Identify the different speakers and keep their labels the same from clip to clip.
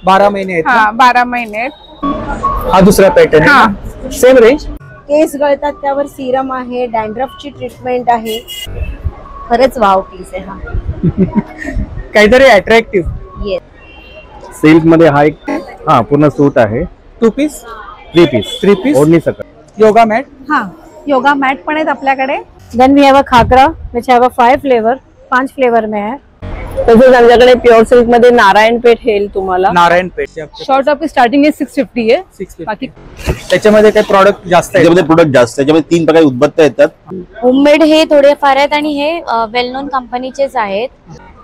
Speaker 1: 12 महिने आहेत.
Speaker 2: हाँ 12 महिने आहेत.
Speaker 1: हा दुसरा पॅटर्न आहे. Same range.
Speaker 3: केस गळतात त्यावर सिरम आहे, डॅन्ड्रफची ट्रीटमेंट आहे. खरंच वाव पीस आहे हा.
Speaker 1: काहीतरी अट्रॅक्टिव्ह.
Speaker 3: येस.
Speaker 4: सिल्क मध्ये हा एक पूर्ण सूट आहे.
Speaker 1: 2 पीस
Speaker 4: 3 पीस ओढणी सकट.
Speaker 1: Yoga mat.
Speaker 2: हाँ योगा मैट पण आहेत आपल्याकडे.
Speaker 3: Then we have a khakhra which have a 5 flavour, 5 flavour में है. तसेच आमच्याकडे प्युअर सिल्क मध्ये नारायणपेठ येईल तुम्हाला.
Speaker 1: नारायणपेठ.
Speaker 2: शॉर्ट टॉप की स्टार्टिंग है 650 है.
Speaker 1: 650.
Speaker 2: बाकी
Speaker 1: त्याच्यामध्ये काही प्रोडक्ट जास्त आहे.
Speaker 4: त्याच्यामध्ये प्रोडक्ट जास्त, त्याच्यामध्ये 3 प्रकारचे उदबत्ते येतात.
Speaker 3: होममेड हे थोडे फार आहेत आणि हे वेल नोन कंपनीचेच आहेत.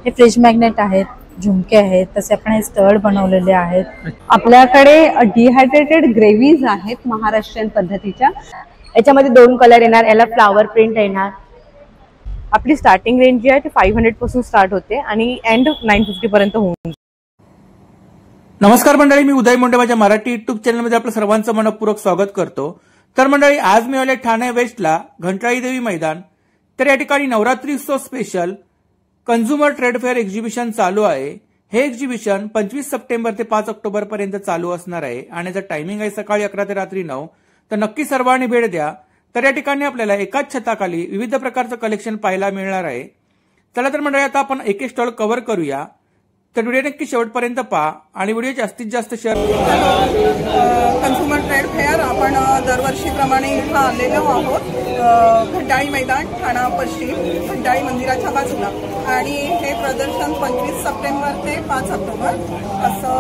Speaker 3: हे फ्रिज मॅग्नेट आहेत, झुमके आहेत, तसे आपण हे स्टड बनवलेले आहेत.
Speaker 2: आपल्याकडे डिहायड्रेटेड ग्रेव्हीज आहेत महाराष्ट्रीयन पद्धतीच्या.
Speaker 3: याच्यामध्ये 2 कलर येणार. याला फ्लावर प्रिंट येणार.
Speaker 2: आपली स्टार्टिंग रेंज जी आहे ती 500 पासून स्टार्ट होते आणि एंड 950 पर्यंत होऊन.
Speaker 1: नमस्कार मंडळी, मी उदय मुंडे माझ्या मराठी युट्यूब चॅनलमध्ये आपलं सर्वांचं मनपूर्वक स्वागत करतो. तर मंडळी, आज मी आले ठाणे वेस्टला घंटाळी देवी मैदान. तर या ठिकाणी नवरात्री उत्सव special consumer trade fair exhibition चालू आहे. हे एक्झिबिशन 25 सप्टेंबर ते 5 ऑक्टोबर पर्यंत चालू असणार आहे आणि याचं टायमिंग आहे सकाळी 11 ते रात्री 9. तर नक्की सर्वांनी भेट द्या. तर या ठिकाणी आपल्याला एकाच छताखाली विविध प्रकारचं कलेक्शन पाहायला मिळणार आहे. चला तर मंडळी, आता आपण एक स्टॉल कव्हर करूया. तर व्हिडिओ नक्की शेवटपर्यंत पहा आणि व्हिडिओ जास्तीत जास्त शेअर.
Speaker 5: कन्झ्युमर ट्रेड फेअर आपण दरवर्षीप्रमाणे इथं आलेलो आहोत. घंटाळी मैदान, ठाणा पश्चिम, घंटाळी मंदिराच्या बाजूला. आणि हे प्रदर्शन 25 सप्टेंबर ते 5 ऑक्टोबर असं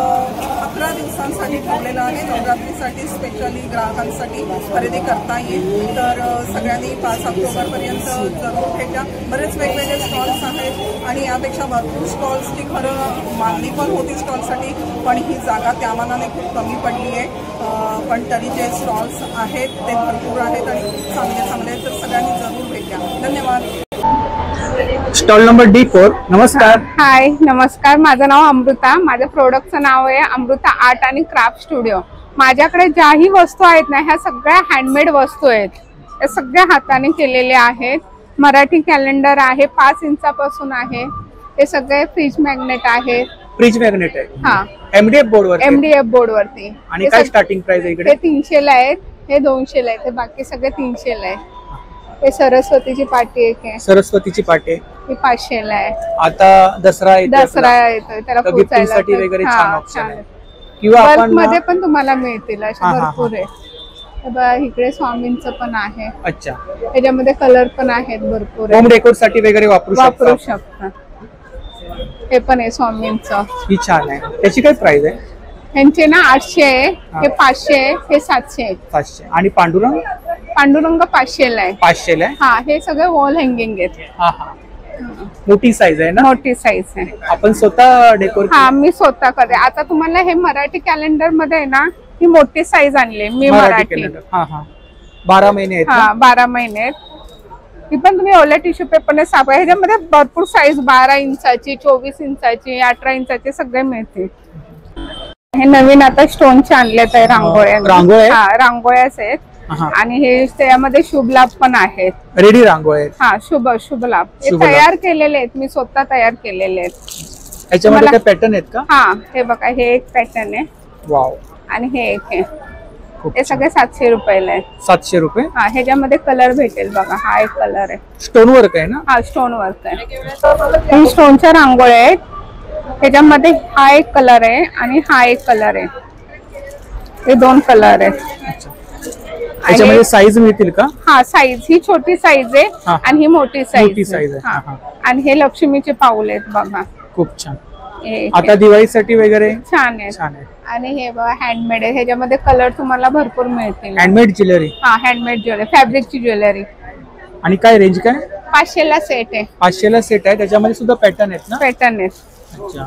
Speaker 5: 11 दिवसांसाठी ठेवलेलं आहे. नवरात्रीसाठी स्पेशली ग्राहकांसाठी खरेदी करता येईल. तर सगळ्यांनी 5 ऑक्टोबरपर्यंत जरूर भेटा. बरेच वेगवेगळे स्टॉल्स आहेत आणि यापेक्षा भरपूर स्टॉल्सची खरं मागणी पण होती स्टॉलसाठी, पण ही जागा त्या मानाने खूप कमी पडली आहे. पण तरी जे स्टॉल्स आहेत ते भरपूर आहेत आणि खूप चांगले तर सगळ्यांनी जरूर भेट द्या. धन्यवाद.
Speaker 1: Stall number D4. नमस्कार.
Speaker 2: हाय नमस्कार, माझं नाव अमृता. माझ्या प्रोडक्टचं नाव आहे अमृता आर्ट आणि क्राफ्ट स्टुडिओ. माझ्याकडे ज्याही वस्तू आहेत ना, ह्या सगळ्या हँडमेड वस्तू आहेत. या सगळ्या हाताने केलेल्या आहेत. मराठी कॅलेंडर आहे, 5 इंचापासून आहे. हे सगळे फ्रिज मॅग्नेट आहेत.
Speaker 1: फ्रिज मॅग्नेट आहे.
Speaker 2: हा
Speaker 1: MDF बोर्डवर.
Speaker 2: MDF बोर्डवरती.
Speaker 1: आणि काय स्टार्टिंग प्राइस आहे इकडे?
Speaker 2: हे 300 ला आहेत, हे 200 ला आहेत, हे बाकी सगळे 300 ला आहे. हे सरस्वतीची पाटी आहे.
Speaker 1: सरस्वतीची पाटी
Speaker 2: ही 500 ला आहे.
Speaker 1: आता दसरा येतोय
Speaker 2: त्याला
Speaker 1: गिफ्टिंगसाठी वगैरे छान ऑप्शन आहे. किंवा आपण
Speaker 2: मध्ये पण तुम्हाला मिळतील असे भरपूर आहे. इकडे स्वामींचं पण आहे.
Speaker 1: अच्छा.
Speaker 2: त्याच्यामध्ये कलर पण आहेत भरपूर.
Speaker 1: होम डेकोर साठी वगैरे वापरू
Speaker 2: शकता. हे पण आहे स्वामींचं.
Speaker 1: ही छान आहे. त्याची काय प्राइस आहे?
Speaker 2: ह्यांचे ना 800 आहे, हे 500 आहे, हे 700 आहे.
Speaker 1: 500. आणि पांडुरंग?
Speaker 2: पांडुरंग 500 ला आहे. 500
Speaker 1: ला आहे.
Speaker 2: हा, हे सगळे वॉल हँगिंग आहेत.
Speaker 1: हा हा. मोठी साईज आहे ना?
Speaker 2: मोठी साईज आहे.
Speaker 1: आपण स्वतः डेकोर?
Speaker 2: हा, मी स्वतः करते. आता तुम्हाला हे मराठी कॅलेंडर मध्ये ना ही मोठी साईज आणली मी मराठी.
Speaker 1: हा हा. 12 महिने आहेत.
Speaker 2: हा 12 महिने आहेत. ही पण तुम्ही ओल्या टिश्यू पेपरने साफ. ह्याच्यामध्ये भरपूर साईज 12 इंचाची, 24 इंचाची, 18 इंचाची सगळे मिळतील. हे नवीन आता स्टोनचे आणलेत आहे रांगोळ्या. रांगोळ्याच आहेत. आणि हे त्यामध्ये शुभ लाभ पण आहेत.
Speaker 1: रेडी रांगोळ्या.
Speaker 2: हा, शुभ लाभ हे तयार केलेले आहेत. मी स्वतः तयार केलेले आहेत.
Speaker 1: याच्यामध्ये काय पॅटर्न आहेत का?
Speaker 2: हा, हे बघा, हे एक पॅटर्न आहे.
Speaker 1: वाव. आणि
Speaker 2: हे एक आहे. हे सगळे 700 रुपयाला आहे.
Speaker 1: 700 रुपये.
Speaker 2: हा, ह्याच्यामध्ये कलर भेटेल बघा. हा एक कलर आहे.
Speaker 1: स्टोन वर्क आहे ना? हा,
Speaker 2: स्टोन वर्क आहे. हे स्टोनच्या रांगोळ्या आहेत. ह्याच्यामध्ये हा एक कलर आहे आणि हा एक कलर आहे. हे 2 कलर आहेत.
Speaker 1: याच्यामध्ये साईज मिळतील का?
Speaker 2: हा, साईज ही छोटी साईज आहे आणि ही मोठी साईज
Speaker 1: आहे.
Speaker 2: आणि हे लक्ष्मीचे पाऊल आहेत बघा.
Speaker 1: खूप छान. आता दिवाळीसाठी वगैरे छान आहे.
Speaker 2: आणि हे बघा हँडमेड आहे. ह्याच्यामध्ये कलर तुम्हाला भरपूर मिळतील.
Speaker 1: Handmade jewellery.
Speaker 2: हा, हँडमेड ज्वेलरी, फॅब्रिकची ज्वेलरी.
Speaker 1: आणि काय रेंज काय?
Speaker 2: 500 ला सेट आहे.
Speaker 1: 500 ला सेट आहे. त्याच्यामध्ये सुद्धा पॅटर्न आहेत ना?
Speaker 2: पॅटर्न आहेत.
Speaker 1: अच्छा.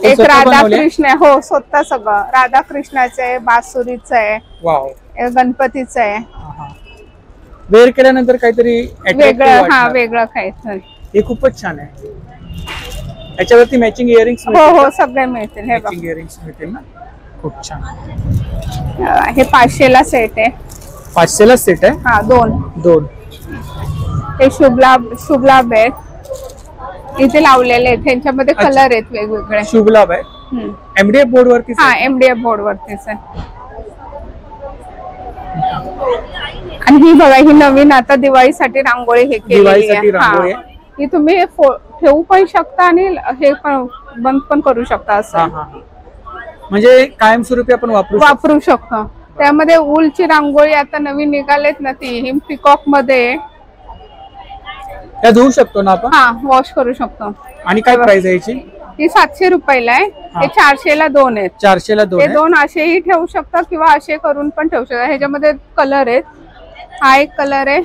Speaker 2: एक राधाकृष्ण आहे. हो, स्वतः सगळं राधाकृष्णाचं आहे, बासुरीचं आहे.
Speaker 1: वाव.
Speaker 2: गणपतीचं आहे.
Speaker 1: वेअर केल्यानंतर काहीतरी
Speaker 2: वेगळं. हा, वेगळं काहीतरी.
Speaker 1: हे खूपच छान आहे. याच्यावरती मॅचिंग इयरिंग्स?
Speaker 2: हो, सगळे मिळतील. हे
Speaker 1: मॅचिंग इयरिंग्स मिळतील ना? खूप छान.
Speaker 2: हे 500 ला सेट आहे.
Speaker 1: 500 ला सेट आहे.
Speaker 2: हा, 2.
Speaker 1: हे
Speaker 2: शुभ लाभ आहेत. इथे लावलेले आहेत. त्यांच्यामध्ये कलर आहेत वेगवेगळे.
Speaker 1: शुभ लाभ आहे. MDF बोर्ड वरती
Speaker 2: हा MDF बोर्ड वरतीच आहे. आणि ही बघा, ही नवीन आता दिवाळीसाठी रांगोळी हे केलेली
Speaker 1: दिवाळीसाठी
Speaker 2: आहे.
Speaker 1: रांगोळी
Speaker 2: हा. ही तुम्ही ठेवू पण शकता आणि हे पण बंद पण करू शकता असं.
Speaker 1: म्हणजे कायमस्वरूपी आपण
Speaker 2: वापरू शकतो. त्यामध्ये ऊलची रांगोळी आता नवीन निघालेत ना, ती ही पिकॉक मध्ये
Speaker 1: त्या धुवू शकतो ना आपण.
Speaker 2: हा, वॉश करू शकतो.
Speaker 1: आणि काय प्राइस आहे याची?
Speaker 2: ही 700 रुपयाला आहे. हे 400 ला 2 आहेत.
Speaker 1: 400 ला 2.
Speaker 2: हे 2 असेही ठेवू शकता किंवा असे करून पण ठेवू शकता. ह्याच्यामध्ये कलर आहेत. हा एक कलर आहे,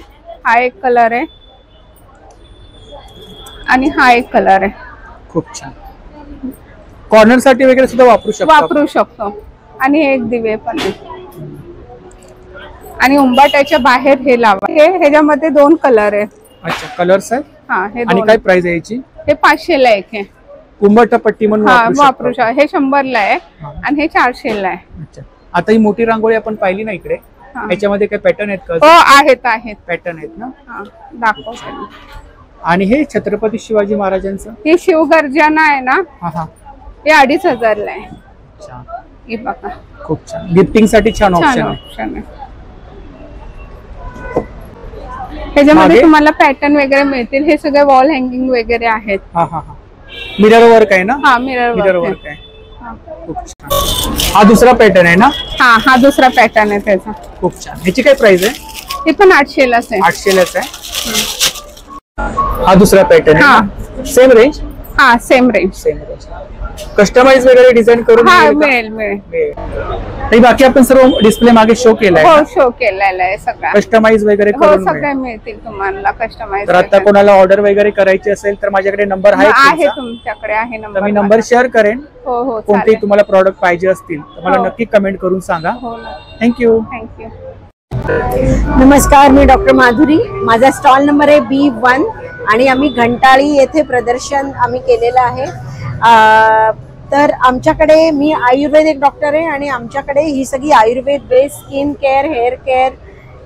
Speaker 2: हा एक कलर आहे आणि हा एक कलर आहे.
Speaker 1: खूप छान. कॉर्नर साठी वगैरे सुद्धा वापरू शकतो. आणि हे एक दिवे पण आहे. आणि उंबाट्याच्या बाहेर हे लावा. ह्याच्यामध्ये 2 कलर आहेत. अच्छा, कलर्स आहेत.
Speaker 2: हा, हे
Speaker 1: आणि काय प्राइस आहे याची?
Speaker 2: हे 500 ला एक आहे.
Speaker 1: उंबरठा पट्टी म्हणून
Speaker 2: वापरू शकतो. हे 100 ला आहे आणि हे 400 ला आहे.
Speaker 1: अच्छा, आता ही मोठी रांगोळी आपण पाहिली ना इकडे, याच्यामध्ये काय पॅटर्न आहेत का?
Speaker 2: हो, आहेत
Speaker 1: पॅटर्न आहेत ना.
Speaker 2: दाखवतो.
Speaker 1: आणि हे छत्रपती शिवाजी महाराजांचं
Speaker 2: हे शिवगर्जना आहे ना, हे 2500 ला आहे.
Speaker 1: अच्छा,
Speaker 2: हे बघा,
Speaker 1: खूप छान. गिफ्टिंग साठी छान ऑप्शन आहे.
Speaker 2: ह्याच्यामध्ये तुम्हाला पॅटर्न वगैरे मिळतील. हे सगळे वॉल हँगिंग वगैरे आहेत.
Speaker 1: मिरर वर्क आहे ना.
Speaker 2: हा, मिरर
Speaker 1: वर्क आहे. खूप छान. हा दुसरा पॅटर्न आहे ना.
Speaker 2: हा दुसरा पॅटर्न आहे त्याचा.
Speaker 1: खूप छान. ह्याची काय प्राइस आहे?
Speaker 2: हे पण 800 लाच आहे.
Speaker 1: 800 लाच आहे. हा दुसरा पॅटर्न आहे. Same range.
Speaker 2: हा, सेम रेंज.
Speaker 1: कस्टमाइज वगैरे डिझाईन करून
Speaker 2: मिळेल.
Speaker 1: बाकी आपण सर्व डिस्प्ले मागे शो केलाय.
Speaker 2: हो, शो केलेला आहे सगळं.
Speaker 1: कस्टमाइज वगैरे करून
Speaker 2: सगळे मिळतील तुम्हाला कस्टमाइज.
Speaker 1: तर आता कोणाला ऑर्डर वगैरे करायची असेल तर माझ्याकडे नंबर आहे
Speaker 2: तुमच्याकडे आहे नंबर.
Speaker 1: मी नंबर शेअर करेन.
Speaker 2: हो,
Speaker 1: कोणतेही तुम्हाला प्रॉडक्ट पाहिजे असतील तर मला नक्की कमेंट करून सांगा. थँक्यू.
Speaker 6: नमस्कार, मी डॉक्टर माधुरी. माझा स्टॉल नंबर आहे B1 आणि आम्ही घंटाळी येथे प्रदर्शन आम्ही केलेलं आहे. तर आमच्याकडे मी आयुर्वेदिक डॉक्टर आहे आणि आमच्याकडे ही सगळी Ayurveda based skin care, hair care,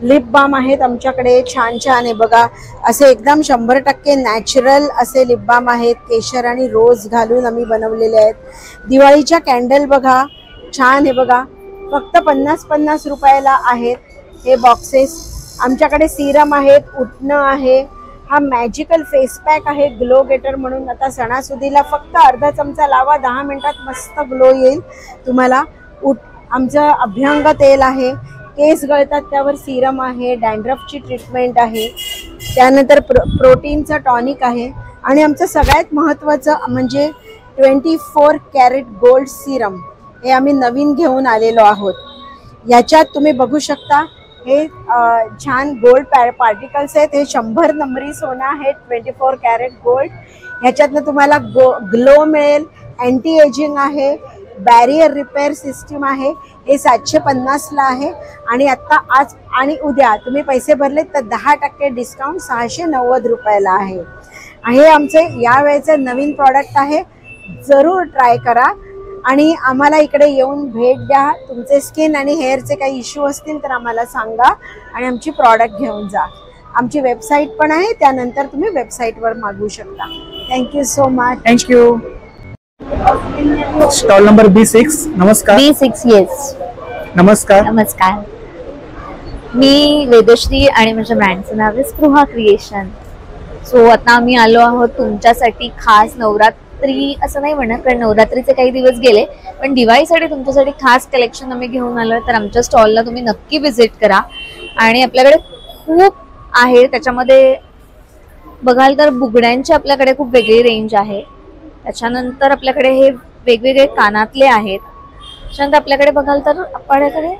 Speaker 6: lip balm आहेत आमच्याकडे. छान छान आहे बघा, असे एकदम 100% नॅचरल असे लिप बाम आहेत. केशर आणि रोज घालून आम्ही बनवलेले आहेत. दिवाळीच्या कॅन्डल बघा, छान आहे बघा. फक्त 50-50 रुपयाला आहेत हे बॉक्सेस. आमच्याकडे सिरम आहेत, उटणं आहे. हा मॅजिकल फेस पॅक आहे, ग्लो गेटर म्हणून. आता सणासुदीला फक्त अर्धा चमचा लावा, 10 मिनिटात मस्त ग्लो येईल तुम्हाला. आमचं अभ्यंग तेल आहे. केस गळतात त्यावर सिरम आहे. डॅन्ड्रफची ट्रीटमेंट आहे. त्यानंतर प्रोटीनचं टॉनिक आहे. आणि आमचं सगळ्यात महत्त्वाचं म्हणजे 24 कॅरेट गोल्ड सिरम हे आम्ही नवीन घेऊन आलेलो आहोत. याच्यात तुम्ही बघू शकता हे छान गोल्ड पार्टिकल्स आहेत. हे 100 नंबरी सोनं आहे, 24 कॅरेट गोल्ड. ह्याच्यातनं तुम्हाला ग्लो मिळेल. अँटी एजिंग आहे, बॅरियर रिपेअर सिस्टीम आहे. हे 750 ला आहे. आणि आत्ता आज आणि उद्या तुम्ही पैसे भरले तर 10% डिस्काउंट 690 रुपयाला आहे. हे आमचे यावेळेचे नवीन प्रॉडक्ट आहे. जरूर ट्राय करा आणि आम्हाला इकडे येऊन भेट द्या. तुमचे स्किन आणि हेअरचे काही इश्यू असतील तर आम्हाला सांगा आणि आमची प्रॉडक्ट घेऊन जा. आमची वेबसाईट पण आहे, त्यानंतर तुम्ही वेबसाईटवर मागवू शकता. Thank you so much.
Speaker 1: Thank you. Stall number B6. नमस्कार.
Speaker 3: B6. येस,
Speaker 1: नमस्कार.
Speaker 3: नमस्कार. मी वेदश्री आणि माझ्या ब्रँडचं नाव आहे स्पृहा क्रिएशन. सो आता आम्ही आलो आहोत तुमच्यासाठी खास. नवरात्री असं नाही म्हणत, कारण नवरात्रीचे काही दिवस गेले, पण दिवाळीसाठी तुमच्यासाठी खास कलेक्शन आम्ही घेऊन आलो. तर आमच्या स्टॉलला तुम्ही नक्की व्हिजिट करा. आणि आपल्याकडे खूप आहे. त्याच्यामध्ये बघाल तर बुगड्यांची आपल्याकडे खूप वेगळी रेंज आहे. त्याच्यानंतर आपल्याकडे हे वेगवेगळे कानातले आहेत. त्याच्यानंतर आपल्याकडे बघाल तर आपल्याकडे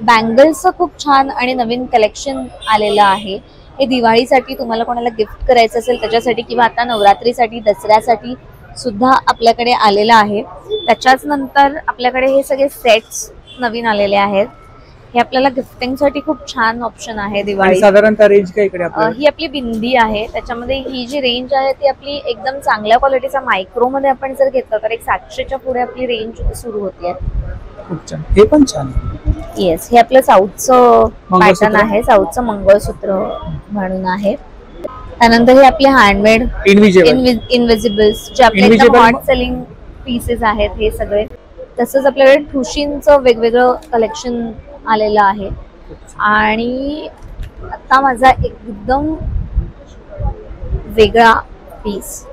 Speaker 3: बँगल्सचं खूप छान आणि नवीन कलेक्शन आलेलं आहे. हे दिवाळीसाठी तुम्हाला कोणाला गिफ्ट करायचं असेल त्याच्यासाठी, किंवा आता नवरात्रीसाठी, दसऱ्यासाठी सुद्धा आपल्याकडे आलेलं आहे. त्याच्याच नंतर आपल्याकडे हे सगळे सेट्स नवीन आलेले आहेत. हे आपल्याला गिफ्टिंगसाठी खूप छान ऑप्शन आहे दिवाळी.
Speaker 1: साधारणतः रेंज काय इकडे?
Speaker 3: ही आपली बिंदी आहे. त्याच्यामध्ये ही जी रेंज आहे ती आपली एकदम चांगल्या क्वालिटीचा मायक्रो मध्ये आपण जर घेतलं तर 700च्या पुढे आपली रेंज सुरू होते.
Speaker 1: खूप छान. हे पण छान.
Speaker 3: येस, हे आपलं साऊथचं पॅटर्न आहे. साऊथचं मंगळसूत्र म्हणून आहे. त्यानंतर हे आपले हँडमेड इनविजिबल्स जे आपले हॉट सेलिंग पीसेस आहेत हे सगळे. तसंच आपल्याकडे ठुशींचं वेगवेगळं कलेक्शन आलेलं आहे. आणि आता माझा एकदम वेगळा पीस,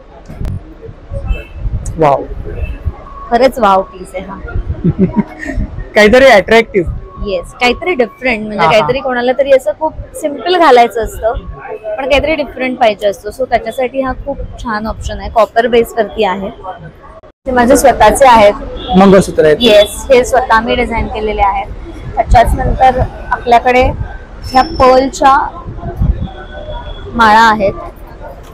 Speaker 1: वाव,
Speaker 3: खरंच वाव पीस आहे हा.
Speaker 1: काहीतरी अट्रॅक्टिव्ह.
Speaker 3: येस, काहीतरी डिफरंट, म्हणजे
Speaker 1: हा.
Speaker 3: काहीतरी कोणाला तरी असं खूप सिम्पल घालायचं असतं पण काहीतरी डिफरंट पाहिजे असतो. सो त्याच्यासाठी हा खूप छान ऑप्शन आहे. कॉपर बेस वरती आहे. ते माझे स्वतःचे आहेत
Speaker 1: मंगळसूत्र आहेत.
Speaker 3: येस, हे स्वतः मी डिझाईन केलेले आहेत. त्याच्याच नंतर आपल्याकडे ह्या पर्लच्या माळा आहेत,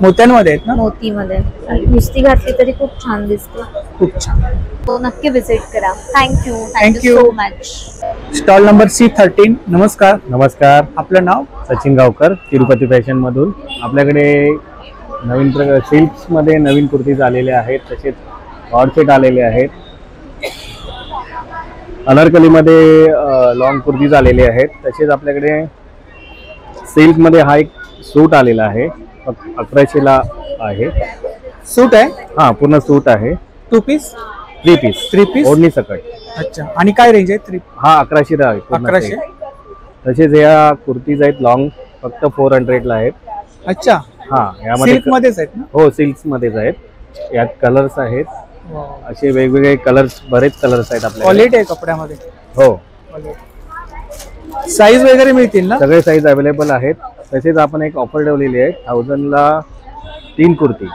Speaker 1: मोत्यांमध्ये आहेत ना?
Speaker 3: मोतीमध्ये. आणि नुसती घातली तरी खूप छान दिसते.
Speaker 1: खूप छान.
Speaker 3: तो नक्की विजिट करा. Thank you
Speaker 1: Thank you.
Speaker 3: So much.
Speaker 1: Stall number C13. नमस्कार,
Speaker 4: नमस्कार,
Speaker 1: आपलं नाव?
Speaker 4: सचिन गावकर, तिरुपती फॅशन मधून. आपल्याकडे नवीन सिल्क्स मध्ये नवीन कुर्तीज आलेले आहेत. तसेच कॉर्ड सेट आलेले आहेत. अनारकलीमध्ये लॉंग कुर्तीज आलेले आहेत. तसेच आपल्याकडे सिल्क मध्ये हा एक सूट आलेला आहे, 1100ला आहे.
Speaker 1: सूट आहे?
Speaker 4: हा, पूर्ण सूट आहे.
Speaker 1: 2 पीस?
Speaker 4: 3 पीस.
Speaker 1: 3 पीस?
Speaker 4: ओढणी सकट.
Speaker 1: अच्छा. आणि काय रेंज आहे? 3?
Speaker 4: हा 1100ला आहे पूर्ण
Speaker 1: 1100.
Speaker 4: set. तसेच या कुर्तीज आहेत लॉंग, फक्त 400ला आहेत.
Speaker 1: अच्छा.
Speaker 4: हा, यामध्ये
Speaker 1: सिल्क मध्येच आहेत ना?
Speaker 4: हो, सिल्क्स मध्येच आहेत. यात कलर्स आहेत, असे वेगवेगळे कलर्स, बरेच कलर्स आहेत आपल्याकडे.
Speaker 1: क्वालिटी आहे कपड्यामध्ये.
Speaker 4: हो,
Speaker 1: साईज वगैरे मिळतील ना?
Speaker 4: सगळे साईज अवेलेबल आहेत. तसेच आपण एक ऑफर ठेवलेली आहे, 1000ला 3 कुर्ती.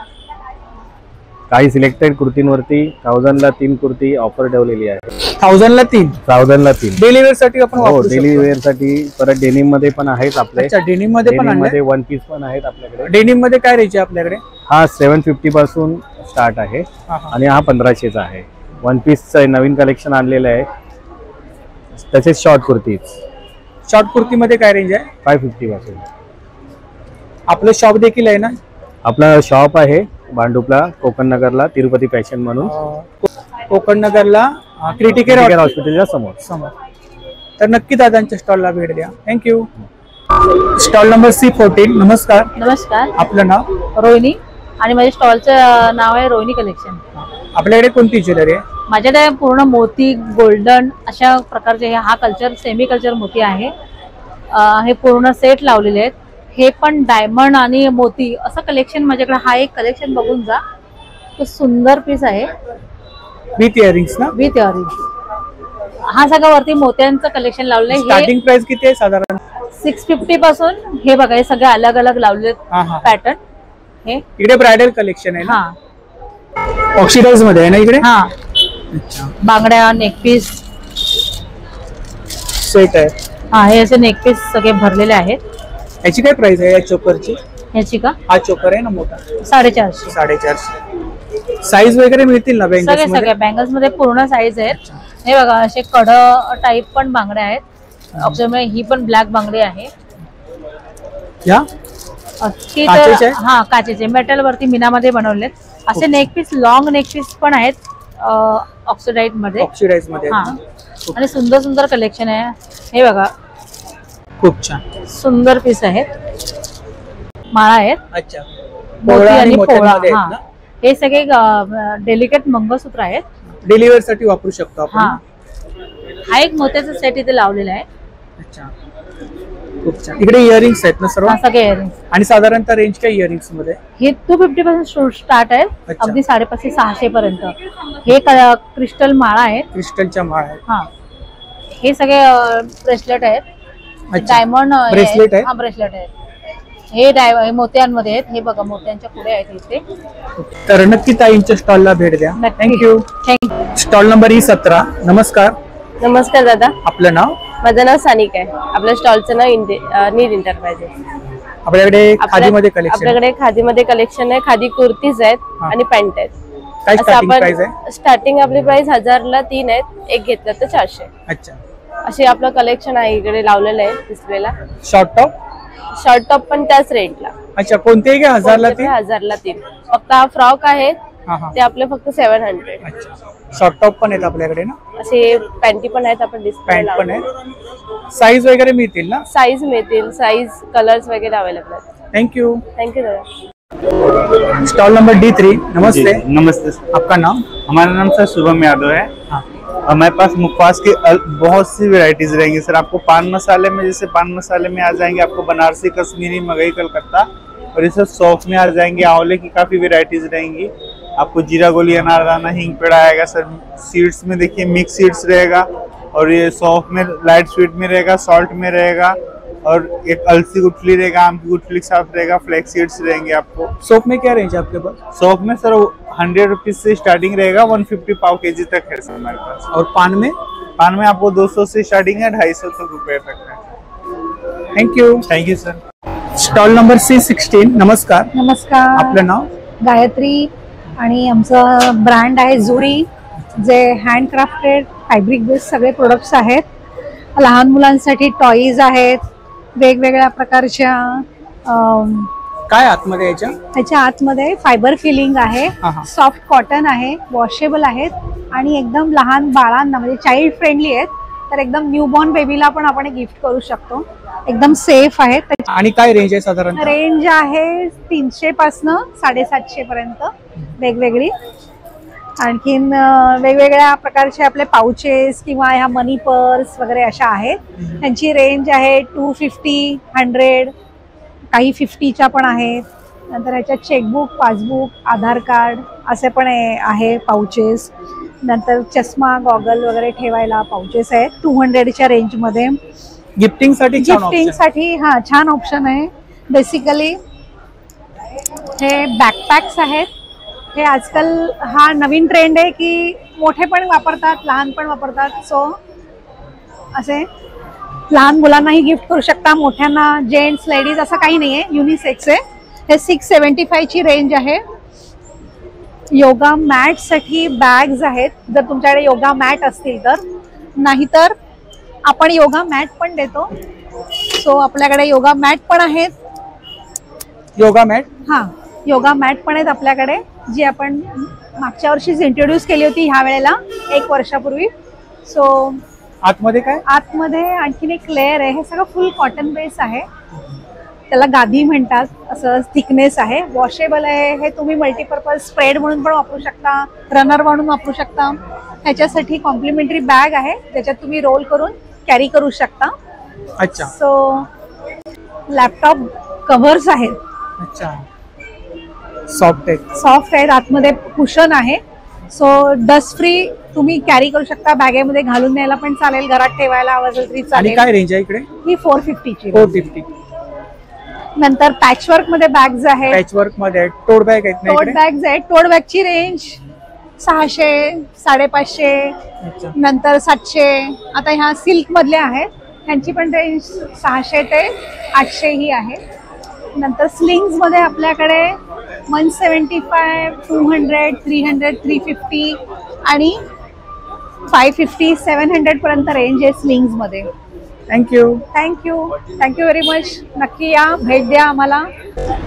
Speaker 4: काही सिलेक्टेड कुर्तींवरती 1000ला 3 कुर्ती ऑफर ठेवलेली आहे.
Speaker 1: 1000ला 3?
Speaker 4: 1000ला 3
Speaker 1: डेली वेअर साठी आपण
Speaker 4: हो,
Speaker 1: वापरू
Speaker 4: डेली
Speaker 1: शकतो.
Speaker 4: वेअर साठी. परत डेनिम मध्ये पण आहेत आपले.
Speaker 1: अच्छा, डेनिम मध्ये पण
Speaker 4: डेनिम
Speaker 1: आणलंय?
Speaker 4: मध्ये 1 पीस पण आहेत आपल्याकडे.
Speaker 1: डेनिम मध्ये काय रेंज आहे आपल्याकडे?
Speaker 4: हा 750 पासून स्टार्ट आहे
Speaker 1: हा, हा.
Speaker 4: आणि हा 1500चा आहे. 1 पीसचं नवीन कलेक्शन आणलेलं आहे. तसेच शॉर्ट कुर्तीज
Speaker 1: शॉर्ट कुर्ती मध्ये काय रेंज आहे?
Speaker 4: 550 पासून.
Speaker 1: आपलं शॉप देखील आहे ना?
Speaker 4: आपला शॉप आहे भांडुपला, कोकण नगरला, तिरुपती फॅशन म्हणून.
Speaker 1: कोकण नगरला क्रिटिकेअर
Speaker 4: हॉस्पिटलच्या समोर.
Speaker 1: समोर. तर नक्की दादांच्या स्टॉलला भेट द्या. थँक्यू. Stall number C14. नमस्कार,
Speaker 7: नमस्कार,
Speaker 1: आपलं नाव?
Speaker 7: रोहिणी. आणि माझ्या स्टॉलचं नाव आहे रोहिणी कलेक्शन.
Speaker 1: आपल्याकडे कोणती ज्वेलरी आहे?
Speaker 7: माझ्याकडे पूर्ण मोती, गोल्डन अशा प्रकारचे हा कल्चर, सेमी कल्चर मोती आहे. हे पूर्ण सेट लावलेले आहेत. हे पण डायमंड आणि मोती असं कलेक्शन माझ्याकडे. हा एक कलेक्शन बघून जा, तो सुंदर पीस आहे
Speaker 1: विथ इयरिंग्स ना?
Speaker 7: With earring. हा सगळं वरती मोत्यांचं कलेक्शन लावलेलं आहे.
Speaker 1: स्टार्टिंग प्राइस किती आहे साधारण?
Speaker 7: 650 पासून. हे बघा, हे सगळे अलग अलग लावलेले
Speaker 1: हा, हा.
Speaker 7: पॅटर्न. हे
Speaker 1: इकडे ब्रायडल कलेक्शन आहे ना?
Speaker 7: हा
Speaker 1: ऑक्सिडाइज मध्ये आहे ना इकडे?
Speaker 7: हा,
Speaker 1: अच्छा.
Speaker 7: बांगड्या, नेकपीस.
Speaker 1: सेट आहे.
Speaker 7: हा, हे असे नेकपीस सगळे भरलेले आहेत.
Speaker 1: याची काय प्राइस आहे या चोकरची?
Speaker 7: ह्याची का?
Speaker 1: हा चोकर आहे ना मोठा?
Speaker 7: 450.
Speaker 1: 450. साईज वगैरे मिळतील ना
Speaker 7: सगळे
Speaker 1: बँगल्स मध्ये?
Speaker 7: सगळे बँगल्स मध्ये पूर्ण साईज आहेत. हे बघा, असे कड टाईप पण बांगड्या आहेत. ऑप्शन ही पण ब्लॅक बांगडी आहे.
Speaker 1: या
Speaker 7: ती
Speaker 1: काचेचे
Speaker 7: तर
Speaker 1: आहेत?
Speaker 7: हा, काचेचे, मेटल वरती मीनामध्ये बनवलेत. असे नेकपीस, लॉंग नेकपीस पण आहेत ऑक्सिडाइज मध्ये.
Speaker 1: ऑक्सिडाइज मध्ये
Speaker 7: हा,
Speaker 1: आहेत ना?
Speaker 7: आणि सुंदर सुंदर कलेक्शन आहे. हे बघा,
Speaker 1: खूप छान.
Speaker 7: सुंदर पीस आहेत. माळा आहेत,
Speaker 1: अच्छा.
Speaker 7: मोती
Speaker 1: पोळा आणि
Speaker 7: आणि पोळा.
Speaker 1: मोत्यांमध्ये
Speaker 7: हा,
Speaker 1: आहेत ना?
Speaker 7: हे सगळे डेलिकेट मंगळसूत्र आहेत.
Speaker 1: डेलिव्हर साठी वापरू शकतो आपण.
Speaker 7: हा, हा एक मोत्याचा सेट इथे लावलेला आहे.
Speaker 1: अच्छा, खूप छान. इकडे इयरिंग्स आहेत ना सर्व?
Speaker 7: हा, सगळे इयरिंग्स.
Speaker 1: आणि साधारणतः रेंज काय इयरिंग्स मध्ये?
Speaker 7: हे 250 पासून स्टार्ट आहे,
Speaker 1: अच्छा.
Speaker 7: अगदी 550-600 पर्यंत. हे क्रिस्टल माळा आहेत.
Speaker 1: क्रिस्टलच्या माळ आहेत.
Speaker 7: हा, हे सगळे ब्रेसलेट आहेत.
Speaker 1: अच्छा.
Speaker 7: डायमंड
Speaker 1: ब्रेसलेट आहे?
Speaker 7: हा, ब्रेसलेट आहेत. हे मोत्यांमध्ये आहेत. हे बघा, मोत्यांच्या पुढे आहेत इथे.
Speaker 1: तर नक्की ताईंच्या स्टॉलला भेट द्या.
Speaker 7: नक्की.
Speaker 1: Thank you.
Speaker 7: Thank you.
Speaker 1: Stall number E17. नमस्कार,
Speaker 8: नमस्कार दादा,
Speaker 1: आपलं नाव?
Speaker 8: माझं नाव सानिका आहे. आपल्या स्टॉलचं नाव नीर एंटरप्राइजेस.
Speaker 1: आपल्याकडे खादीमध्ये कलेक्शन?
Speaker 8: आपल्याकडे खादीमध्ये कलेक्शन आहे. खादी कुर्तीज आहेत
Speaker 1: हा.
Speaker 8: आणि पॅन्ट आहेत.
Speaker 1: काय
Speaker 8: असं
Speaker 1: स्टार्टिंग प्राइस आहे?
Speaker 8: स्टार्टिंग आपली प्राइस 1000ला 3 आहेत. एक घेतलं तर 400.
Speaker 1: अच्छा.
Speaker 8: असे आपलं कलेक्शन आहे इकडे लावलेलं आहे डिस्प्लेला.
Speaker 1: Short top?
Speaker 8: शॉर्ट टॉप पण त्याच रेटला.
Speaker 1: अच्छा, कोणतेही घ्या 1000ला 3?
Speaker 8: 1000ला 3. फक्त हा फ्रॉक आहेत
Speaker 1: हा, हा.
Speaker 8: ते आपले फक्त 700.
Speaker 1: अच्छा. शॉर्ट टॉप पण आहेत आपल्याकडे ना?
Speaker 8: असे पॅन्टी पण आहेत आपण डिस्प्ले.
Speaker 1: पॅन्ट पण आहे. साईज वगैरे मिळतील ना?
Speaker 8: साईज मिळतील, साईज कलर्स वगैरे अवेलेबल आहेत.
Speaker 1: थँक्यू.
Speaker 8: थँक्यू दादा.
Speaker 1: Stall number D3। नमस्ते।
Speaker 9: नमस्ते सर।
Speaker 1: आपका नाम?
Speaker 9: हमारा नाम सर शुभम यादव है। हमारे पास मुखवास की बहुत सी वैरायटीज रहेंगी सर। आपको पान मसाले में, जैसे पान मसाले में आ जाएंगे आपको बनारसी, कश्मीरी, मगई, कलकत्ता, और ये सब सौंफ में आ जाएंगे। आंवले की काफी वैरायटीज रहेंगी। आपको जीरा गोली, अनारदाना, हींग पेड़ा आएगा सर। सीड्स में देखिए मिक्स सीड्स रहेगा, और ये सौंफ में लाइट स्वीट में रहेगा, सॉल्ट में रहेगा, और एक अलसी गुठली रहेगा, आम की गुठली के साथ रहेगा, फ्लैक्स सीड्स रहेंगे। आपको
Speaker 1: सोप में क्या रेंज है आपके पास?
Speaker 9: सोप में सर 100 रुपीज से स्टार्टिंग रहेगा, 150 पाव केजी तक है सर हमारे पास।
Speaker 1: और पान में?
Speaker 9: पान में आपको 200 से स्टार्टिंग है, 250 रुपए तक है।
Speaker 1: Thank you
Speaker 9: sir.
Speaker 1: Stall number C16। नमस्कार।
Speaker 10: नमस्कार।
Speaker 1: आपलं नाव?
Speaker 10: गायत्री। आणि आमचं ब्रँड आहे जुरी, जे हँडक्राफ्टेड फॅब्रिक बेस्ड सगळे प्रोडक्ट्स आहेत। लहान मुलांसाठी टॉईज आहेत, वेगवेगळ्या प्रकारच्या।
Speaker 1: काय आतमध्ये याच्या?
Speaker 10: त्याच्या आतमध्ये फायबर फिलिंग आहे, सॉफ्ट कॉटन आहे, वॉशेबल आहेत, आणि एकदम लहान बाळांना म्हणजे चाइल्ड फ्रेंडली आहेत। तर एकदम न्यूबॉर्न बेबीला पण आपण गिफ्ट करू शकतो। एकदम सेफ आहेत।
Speaker 1: आणि काय रेंज आहे साधारण?
Speaker 10: रेंज आहे 300 पासून 750 पर्यंत वेगवेगळी। आणखीन वेगवेगळ्या प्रकारचे आपले पाउचेस किंवा ह्या मनी पर्स वगैरे अशा आहेत। त्यांची रेंज आहे 250, 100, काही 50च्या पण आहेत। नंतर ह्याच्यात चेकबुक, पासबुक, आधार कार्ड असे पण आहे पाउचेस। नंतर चष्मा, गॉगल वगैरे ठेवायला पाउचेस आहेत 200च्या रेंजमध्ये।
Speaker 1: गिफ्टिंगसाठी
Speaker 10: छान ऑप्शन आहे। बेसिकली हे बॅकपॅक्स आहेत। हे आजकाल हा नवीन ट्रेंड आहे की मोठे पण वापरतात, लहान पण वापरतात। सो असे लहान मुलांनाही गिफ्ट करू शकता, मोठ्यांना, जेंट्स, लेडीज असं काही नाहीये, युनिसेक्स आहे। हे 675 ची रेंज आहे। योगा मॅट साठी बॅग्स आहेत, जर तुमच्याकडे योगा मॅट असतील तर। नाहीतर आपण योगा मॅट पण देतो। सो आपल्याकडे योगा मॅट पण आहेत।
Speaker 1: Yoga mat?
Speaker 10: योगा मॅट पण आहेत आपल्याकडे, जी आपण मागच्या वर्षीच इंट्रोड्यूस केली होती, ह्या वेळेला 1 वर्षापूर्वी। सो
Speaker 1: आतमध्ये काय?
Speaker 10: आतमध्ये आणखीन एक लेअर आहे। हे सगळं फुल कॉटन बेस आहे, त्याला गादी म्हणतात, असं थिकनेस आहे, वॉशेबल आहे। हे तुम्ही मल्टीपर्पज स्प्रेड म्हणून पण वापरू शकता, रनर म्हणून वापरू शकता। ह्याच्यासाठी कॉम्प्लिमेंटरी बॅग आहे, ज्याच्यात तुम्ही रोल करून कॅरी करू शकता।
Speaker 1: अच्छा।
Speaker 10: सो लॅपटॉप कव्हर्स आहेत।
Speaker 1: अच्छा,
Speaker 10: सॉफ्ट आहेत, आतमध्ये कुशन आहे। सो डस्ट फ्री तुम्ही कॅरी करू शकता, बॅगेमध्ये घालून न्यायला पण चालेल, घरात ठेवायला आवाज तरी चालेल।
Speaker 1: काय रेंज आहे इकडे?
Speaker 10: ही 450 ची।
Speaker 1: 450।
Speaker 10: नंतर पॅचवर्क मध्ये बॅग्स आहेत।
Speaker 1: पॅचवर्क मध्ये टोट बॅग आहेत।
Speaker 10: टोट बॅग्स आहेत। टोट बॅगची रेंज 600, 550, नंतर 700। आता ह्या सिल्क मधल्या आहेत, ह्यांची पण रेंज 600 ते 800 ही आहे। नंतर स्लिंग्स मध्ये आपल्याकडे 175, 200, 300, 350 आणि 550, 700 पर्यंत रेंज आहे स्लिंग्स मध्ये।
Speaker 1: Thank you
Speaker 10: very much. नक्की या, भेट द्या आम्हाला।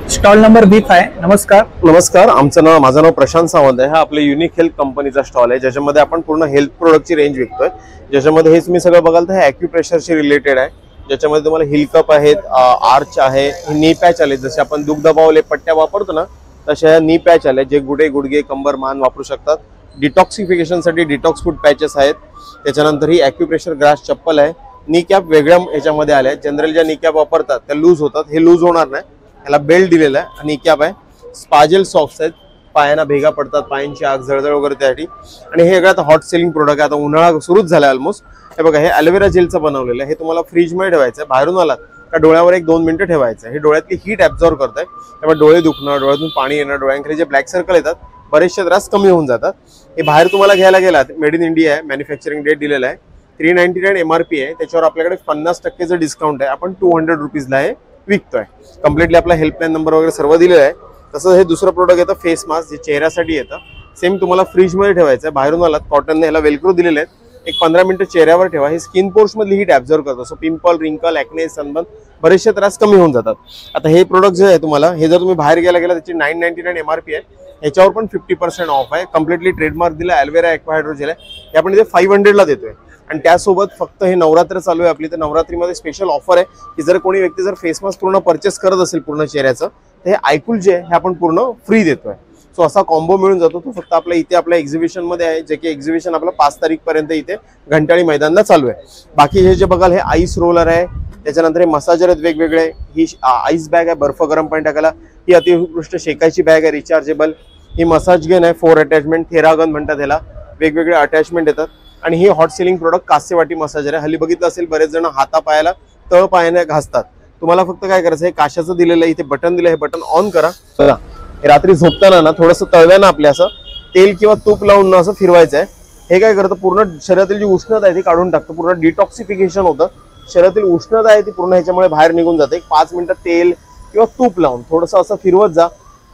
Speaker 1: Stall number B5। नमस्कार।
Speaker 11: माझं नाव प्रशांत सावंत आहे। हा आपल्या युनिक हेल्थ कंपनीचा स्टॉल आहे, ज्याच्यामध्ये आपण पूर्ण हेल्थ प्रोडक्टची रेंज विकतोय। ज्याच्यामध्ये हे तुम्ही सगळं बघाल तर हे ॲक्युप्रेशरशी रिलेटेड आहे, ज्याच्यामध्ये तुम्हाला हिल कप आहेत, आर्च आहे, नी पॅच आले, जसे आपण दुख दबावले पट्ट्या वापरतो ना तशा नी पॅच आले, जे गुडघे, कंबर, मान वापरू शकतात। डिटॉक्सिफिकेशनसाठी डिटॉक्स फूड पॅचेस आहेत। त्याच्यानंतर ही ॲक्युप्रेशर ग्रास चप्पल आहे। नी कॅप वेगळ्या ह्याच्यामध्ये आल्या आहेत। जनरल ज्या नी कॅप वापरतात त्या लूज होतात, हे लूज होणार नाही, ह्याला बेल्ट दिलेला आहे। नी कॅप आहे। स्पाजेल सॉक्स आहेत, पायांना भेगा पडतात, पायांची आग, जळजळ वगैरे त्यासाठी। आणि हे सगळं आता हॉट सेलिंग प्रोडक्ट आहे, आता उन्हाळा सुरूच झाला ऑलमोस्ट। हे बघा, हे ॲलोवेरा जेलचं बनवलेलं आहे। हे तुम्हाला फ्रीजमध्ये ठेवायचं आहे, बाहेरून आलात का डोळ्यावर 1-2 मिनिटं ठेवायचं आहे। हे डोळ्यातली हीट ॲब्झॉर्व करत आहे, त्यामुळे डोळे दुखणं, डोळ्यातून पाणी येणं, डोळ्यांकडे जे ब्लॅक सर्कल येतात बरेचसे त्रास कमी होऊन जातात। हे बाहेर तुम्हाला घ्यायला गेलात, मेड इन इंडिया आहे, मॅन्युफॅक्चरिंग डेट दिलेला आहे, 399 MRP आहे। त्याच्यावर आपल्याकडे 50% डिस्काउंट आहे, आपण 200 रुपीजला हे विकतोय। कम्प्लिटली आपला हेल्पलाईन नंबर वगैरे सर्व दिलेला आहे। तसंच हे दुसरं प्रोडक्ट येतं फेस मास्क, जे चेहऱ्यासाठी येतं। सेम तुम्हाला फ्रीजमध्ये ठेवायचं आहे, बाहेरून आलात कॉटनने ह्याला वेलक्रो दिलेले आहेत, एक 15 मिनिटं चेहऱ्यावर ठेवा। हे स्किन पोर्स मधली हीट ॲब्झॉर्व करतो, सो पिंपल, रिंकल, ॲक्ने, सनबर्न बरेचसे त्रास कमी होऊन जातात। आता हे प्रोडक्ट जे आहे तुम्हाला, हे जर तुम्ही बाहेर गेला त्याची 999 MRP आहे, ह्याच्यावर पण 50% ऑफ आहे। कम्प्लिटली ट्रेडमार्क दिला, ॲल्वेरा ॲक्वा हायड्रोजेल आहे, हे आपण इथे 500ला देतोय। आणि त्यासोबत फक्त हे नवरात्र चालू आहे आपली, तर नवरात्रीमध्ये स्पेशल ऑफर आहे की जर कोणी व्यक्ती जर फेस मास्क पूर्ण परचेस करत असेल पूर्ण चेहऱ्याचं, तर हे आयकूल जे आहे हे आपण पूर्ण फ्री देतोय. सो असा कॉम्बो मिळून जातो. तो फक्त आपल्या इथे आपल्या एक्झिबिशन मध्ये आहे, जे की एक्झिबिशन आपलं 5 तारीख पर्यंत इथे घंटाळी मैदानला चालू आहे. बाकी हे जे बघाल हे आईस रोलर आहे, त्याच्यानंतर हे मसाजर आहेत वेगवेगळे. ही आईस बॅग आहे बर्फ गरम पाणी टाकायला. ही अतिउत्कृष्ट शेकायची बॅग आहे रिचार्जेबल. ही मसाज गन आहे 4 अटॅचमेंट, थेरागन म्हणतात याला. वेगवेगळे अटॅचमेंट येतात. आणि ही हॉट सिलिंग प्रोडक्ट कास्य वाटी मसाजर आहे. हल्ली बघितलं असेल बरेच जण हातापायाला तळ पायाने घासतात. तुम्हाला फक्त काय करायचं आहे, काशाचं दिलेलं आहे इथे बटन दिलं, हे बटन ऑन करा. बघा रात्री झोपताना ना थोडंसं तळव्यानं आपल्या असं तेल किंवा तूप लावून असं फिरवायचं आहे. हे काय करतं, पूर्ण शरीरातील जी उष्णता आहे ती काढून टाकतं. पूर्ण डिटॉक्सिफिकेशन होतं. शरीरातील उष्णता आहे ती पूर्ण ह्याच्यामुळे बाहेर निघून जाते. 5 मिनिटं तेल किंवा तूप लावून थोडंसं असं फिरवत जा,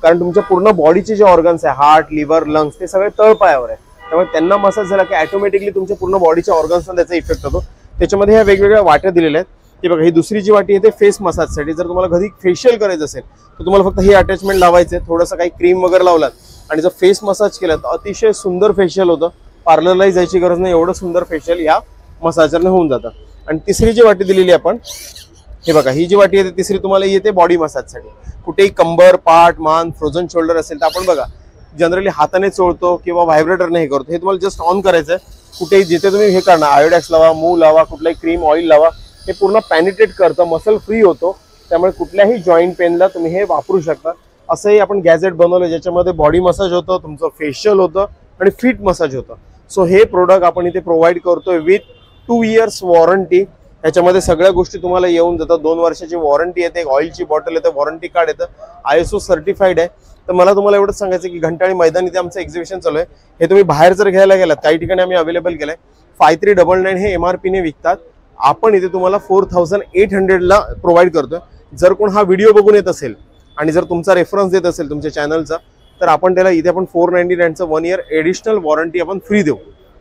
Speaker 11: कारण तुमच्या पूर्ण बॉडीचे जे ऑर्गन्स आहे, हार्ट, लिव्हर, लंग्स, ते सगळे तळपायावर आहे. त्यामुळे त्यांना मसाज झाला की ऑटोमॅटिकली तुमच्या पूर्ण बॉडीच्या ऑर्गन्सना त्याचा इफेक्ट होतो. त्याच्यामध्ये ह्या वेगवेगळ्या वाट्या दिलेल्या आहेत. ही बघा, ही दुसरी जी वाटी आहे ते फेस मसाजसाठी. जर तुम्हाला कधी फेशियल करायचं असेल तर तुम्हाला फक्त हे अटॅचमेंट लावायचं आहे. थोडंसं काही क्रीम वगैरे लावलात आणि जर फेस मसाज केला तर अतिशय सुंदर फेशियल होतं. पार्लरलाही जायची गरज नाही, एवढं सुंदर फेशियल या मसाजरने होऊन जातं. आणि तिसरी जी वाटी दिलेली आपण, हे बघा, ही जी वाटी आहे तिसरी तुम्हाला येते बॉडी मसाजसाठी. कुठेही कंबर, पाठ, मान, फ्रोझन शोल्डर असेल तर आपण बघा जनरली हाताने चोळतो किंवा व्हायब्रेटरने हे करतो. हे तुम्हाला जस्ट ऑन करायचं आहे. कुठेही जिथे तुम्ही हे करणार, आयोडॅक्स लावा, मूव लावा, कुठलाही क्रीम, ऑइल लावा, हे पूर्ण पॅनिट्रेट करतं, मसल फ्री होतो. त्यामुळे कुठल्याही जॉईंट पेनला तुम्ही हे वापरू शकता. असंही आपण गॅजेट बनवलं ज्याच्यामध्ये बॉडी मसाज होतं, तुमचं फेशियल होतं आणि फीट मसाज होतं. सो हे प्रोडक्ट आपण इथे प्रोव्हाइड करतोय विथ 2 इयर्स वॉरंटी. ह्याच्यामध्ये सगळ्या गोष्टी तुम्हाला येऊन जातात. 2 वर्षाची वॉरंटी येते, एक ऑइलची बॉटल येते, वॉरंटी कार्ड येतं, ISO सर्टिफाईड आहे. तर मला तुम्हाला एवढंच सांगायचं की घंटाळी मैदान इथे आमचं एक्झिबिशन चालू आहे. हे तुम्ही बाहेर जर घ्यायला गेलात, काही ठिकाणी आम्ही अवेलेबल केलंय. 5399 हे MRP ने विकतात. आपण इथे तुम्हाला 4800 ला प्रोव्हाइड करतोय. जर कोण हा व्हिडिओ बघून येत असेल आणि जर तुमचा रेफरन्स देत असेल तुमच्या चॅनलचा, तर आपण त्याला इथे आपण 499चं 1 इयर एडिशनल वॉरंटी आपण फ्री देऊ.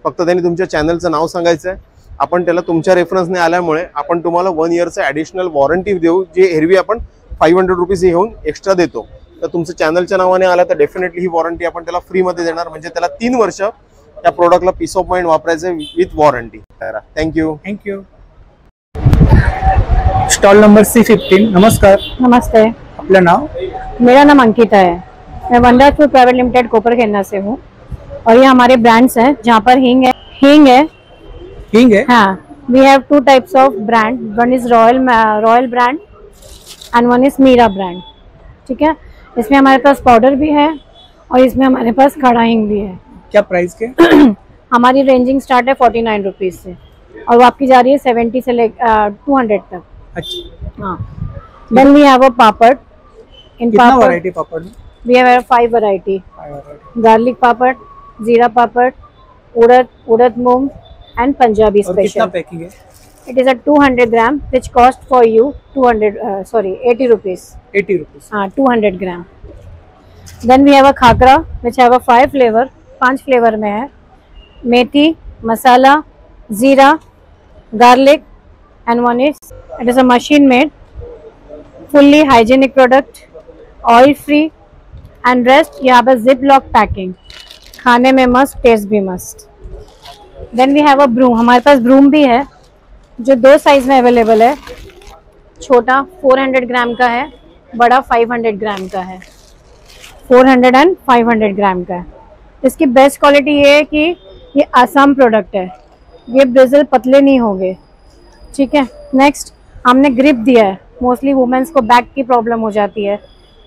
Speaker 11: फक्त त्यांनी तुमच्या चॅनलचं नाव सांगायचं आहे. आपण त्याला तुमच्या रेफरन्सने आल्यामुळे आपण तुम्हाला 1 इयरचं ॲडिशनल वॉरंटी देऊ, जे एरवी आपण 500 रुपीज घेऊन एक्स्ट्रा देतो. तर तुमचं चॅनलच्या नावाने आला तर डेफिनेटली ही वॉरंटी आपण त्याला फ्रीमध्ये देणार. म्हणजे त्याला 3 वर्ष त्या प्रोडक्टला पीस ऑफ माइंड वापरायचं with warranty. Thank you.
Speaker 1: Thank you. Stall number C15. नमस्कार.
Speaker 10: नमस्ते.
Speaker 1: आपलं नाव?
Speaker 10: मेरा नाम अंकिता है. मैं वंडर फूड प्राइवेट लिमिटेड कोपरखेरना से हूँ और ये हमारे ब्रांड्स हैं जहाँ पर हींग है.
Speaker 1: हींग है.
Speaker 10: हाँ, we have 2 types of brand. One is Royal brand and one is Meera brand. ठीक है. इसमें हमारे पास पाउडर भी है और इसमें हमारे पास खड़ा हींग भी है.
Speaker 1: क्या प्राइस के?
Speaker 10: हमारी रेंजिंग स्टार्ट है 49 रुपीज से और वो आपकी जा रही है 70 से 200 तक.
Speaker 1: अच्छा.
Speaker 10: हाँ. Then we have a papad. In
Speaker 1: कितना
Speaker 10: papad,
Speaker 1: variety papad?
Speaker 10: we have 5 variety. Garlic papad, jeera papad, urad moong and Punjabi
Speaker 1: और कितना
Speaker 10: special.
Speaker 1: पैकिंग है?
Speaker 10: It is a 200 gram which cost for you 80 rupees.
Speaker 1: 80 rupees.
Speaker 10: हाँ, 200 gram. Then we have a khakra which have a 5 flavor. 5 flavor में है. मेथी, मसाला, जीरा, garlic and one is, it is a machine made, fully hygienic product, oil free and rest यहाँ पर ziplock packing. खाने में मस्त, taste भी मस्त. Then we have a broom. हमारे pass broom भी है जो 2 साइज में अवेलेबल है. छोटा 400 ग्राम का है, बड़ा 500 ग्राम का है. 400 एंड 500 ग्राम का है. इसकी बेस्ट क्वालिटी ये है कि ये आसाम प्रोडक्ट है. ये ब्रिजल पतले नहीं होंगे. ठीक है. नेक्स्ट, हमने ग्रिप दिया है. मोस्टली वुमेन्स को बैक की प्रॉब्लम हो जाती है,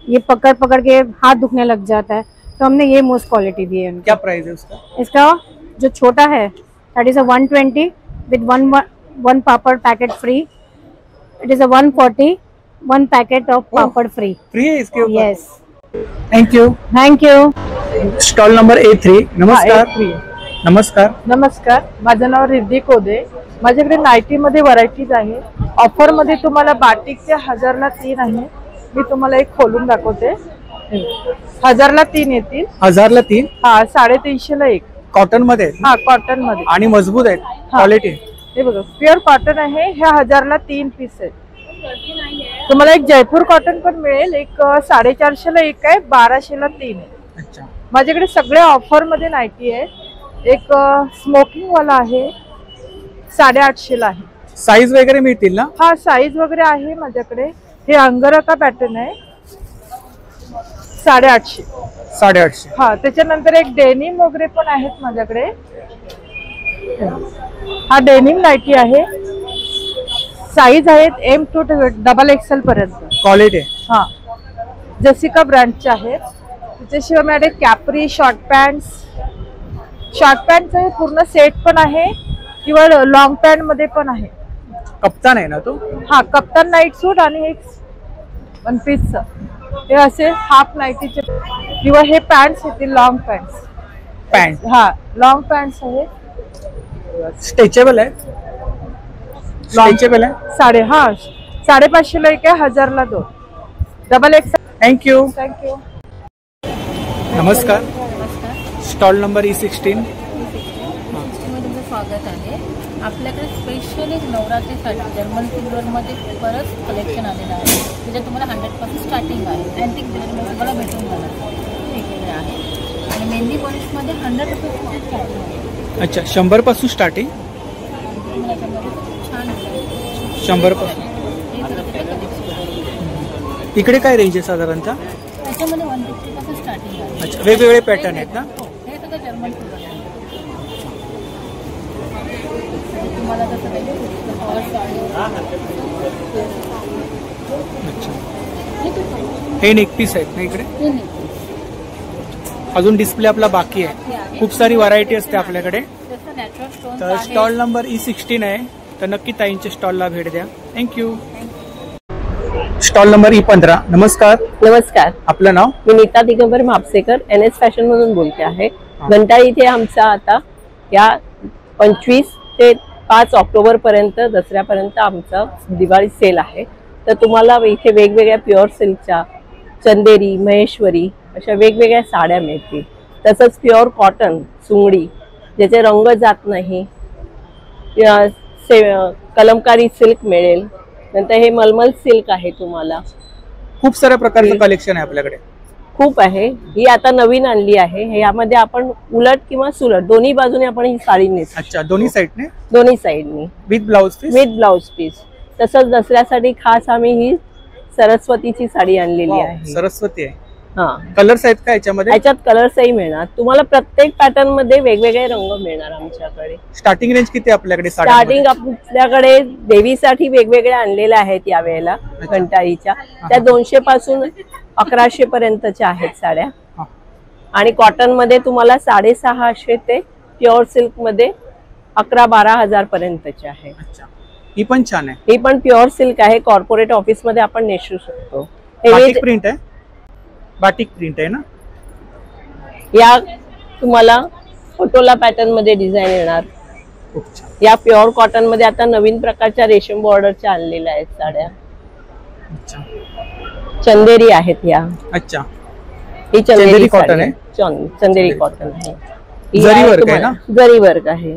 Speaker 10: ये पकड़ पकड़ के हाथ दुखने लग जाता है, तो हमने ये मोस्ट क्वालिटी दी है.
Speaker 1: क्या प्राइस है उसका?
Speaker 10: इसका जो छोटा है दैट इज अ 120 विद one papad packet free. It is a 140 1 packet of papad free.
Speaker 1: Free है इसके ऊपर?
Speaker 10: Yes.
Speaker 1: Thank you. Stall number A3. नमस्कार. नमस्कार.
Speaker 12: नमस्कार. माझं नाव रिद्धी कोदे. माझ्याकडे नाईटीमध्ये व्हरायटीज आहे. ऑफरमध्ये तुम्हाला बाटिकचे 1000ला 3 आहे. मी तुम्हाला एक खोलून दाखवते. 1000ला 3 येतील.
Speaker 1: 1000ला 3?
Speaker 12: हा, 350ला 1.
Speaker 1: कॉटन मध्ये?
Speaker 12: हा, कॉटन मध्ये
Speaker 1: आणि मजबूत आहे क्वालिटी.
Speaker 12: हे बघा, प्युअर कॉटन आहे. ह्या 1000ला 3 पीस आहेत. तुम्हाला एक जयपूर कॉटन पण मिळेल. एक 450ला 1 आहे, 1200ला 3 आहे.
Speaker 1: अच्छा.
Speaker 12: माझ्याकडे सगळे ऑफर मध्ये नाईटी आहे. एक स्मोकिंग वाला आहे, 850ला आहे.
Speaker 1: साईज वगैरे मिळतील ना?
Speaker 12: हा, साईज वगैरे आहे माझ्याकडे. हे अंगरखा पॅटर्न आहे. 850.
Speaker 1: 850.
Speaker 12: हा, त्याच्यानंतर एक डेनिम वगैरे पण आहेत माझ्याकडे. हा डेनिम नाईटी आहे. साईज आहेत M to XXL पर्यंत.
Speaker 1: क्वालिटी
Speaker 12: हा, जसिका ब्रँडचे आहेत. त्याच्याशिवाय माझ्याकडे कॅपरी शॉर्ट पॅन्ट्स पूर्ण सेट पण आहे किंवा लॉंग पॅन्ट मध्ये पण आहे.
Speaker 1: कप्तान आहे ना तो?
Speaker 12: हा, कप्तान नाईट सूट आणि एक वन पीसचं. हे असे हाफ नाईटीचे किंवा हे पॅन्ट्स येतील लॉंग पॅन्ट. हा, लॉंग पॅन्ट्स आहेत.
Speaker 1: स्ट्रेचेबल आहे. स्ट्रेचेबल आहे.
Speaker 12: 550 ला एक आहे, 1000 ला 2. XXL.
Speaker 1: थँक्यू.
Speaker 13: नमस्कार.
Speaker 1: नमस्कार. स्टॉल नंबर E16
Speaker 13: तुमचं स्वागत आहे. आपल्याकडे स्पेशल एक नवरात्रीसाठी जर्मन सिल्वरमध्ये परत कलेक्शन आलेलं आहे. त्याच्यात तुम्हाला 100% स्टार्टिंग आहे. अँटिक ज्वेलरीमध्ये तुम्हाला भेटून जाणार वेगवेगळे आहे. आणि मेहंदी पॉलिशमध्ये 100% स्टार्टिंग आहे.
Speaker 1: अच्छा, 100 पासून स्टार्टिंग.
Speaker 13: छान
Speaker 1: 100 पासून. इकडे काय रेंज आहे साधारणतः?
Speaker 13: त्याच्यामध्ये 150 पासून स्टार्टिंग आहे.
Speaker 1: अच्छा, वेगवेगळे पॅटर्न आहेत ना?
Speaker 13: हे सगळं जर्मन सिल्वर आहे. तुम्हाला जसं
Speaker 1: हे नेक पीस आहेत ना इकडे? अजून डिस्प्ले आपला बाकी आहे. खूप सारी व्हरायटी असते आपल्याकडे. तर स्टॉल नंबर E16 आहे, तर नक्की ताईंच्या स्टॉलला भेट द्या. थँक्यू. Stall number E15. नमस्कार.
Speaker 8: नमस्कार.
Speaker 1: आपलं नाव?
Speaker 8: मी नीता दिगंबर म्हापसेकर, NS फॅशन मधून बोलते आहे. घंटाळी इथे आमचा आता या 25 ते 5 ऑक्टोबर पर्यंत दसऱ्यापर्यंत आमचा दिवाळी सेल आहे. तर तुम्हाला इथे वेगवेगळ्या प्युअर सिल्कच्या, चंदेरी, महेश्वरी अशा वेगवेगळ्या साड्या मिळतील. तसंच प्युअर कॉटन सुंगडी ज्याचे रंग जात नाही, कलमकारी सिल्क मिळेल. नंतर हे मलमल सिल्क आहे. तुम्हाला
Speaker 1: खूप साऱ्या प्रकारचं कलेक्शन आहे आपल्याकडे.
Speaker 8: खूप आहे. ही आता नवीन आणली आहे. यामध्ये आपण उलट किंवा सुलट दोन्ही बाजूने आपण ही साडी नेसू.
Speaker 1: अच्छा, दोन्ही साईडने?
Speaker 8: दोन्ही साईडनी
Speaker 1: with blouse piece.
Speaker 8: With blouse piece. तसंच दसऱ्यासाठी खास आम्ही ही सरस्वतीची साडी आणलेली आहे.
Speaker 1: सरस्वती आहे.
Speaker 8: हा,
Speaker 1: कलर्स आहेत का याच्यामध्ये?
Speaker 8: याच्यात कलर्सही मिळणार तुम्हाला. प्रत्येक पॅटर्न मध्ये वेगवेगळे रंग मिळणार आमच्याकडे.
Speaker 1: स्टार्टिंग रेंज किती आपल्याकडे?
Speaker 8: स्टार्टिंग आपल्याकडे देवीसाठी वेगवेगळ्या आणलेल्या आहेत यावेळेला घंटाळीच्या. त्या 200 पासून 1100 पर्यंतच्या आहेत साड्या. आणि कॉटन मध्ये तुम्हाला 650 ते प्युअर सिल्क मध्ये 11-12 हजार पर्यंतच्या आहे.
Speaker 1: ही पण छान आहे.
Speaker 8: ही पण प्युअर सिल्क आहे. कॉर्पोरेट ऑफिस मध्ये आपण नेसू शकतो.
Speaker 1: बाटिक प्रिंट आहे. बाटिक प्रिंट आहे ना?
Speaker 8: या तुम्हाला फोटोला पॅटर्न मध्ये डिझाईन येणार. या प्युअर कॉटन मध्ये आता नवीन प्रकारच्या रेशम बॉर्डरच्या आणलेल्या आहेत साड्या. चंदेरी आहेत या.
Speaker 1: अच्छा,
Speaker 8: ही चंदेरी
Speaker 1: कॉटन आहे.
Speaker 8: चंदेरी कॉटन आहे.
Speaker 1: जरी वर्क आहे ना?
Speaker 8: जरी वर्क आहे.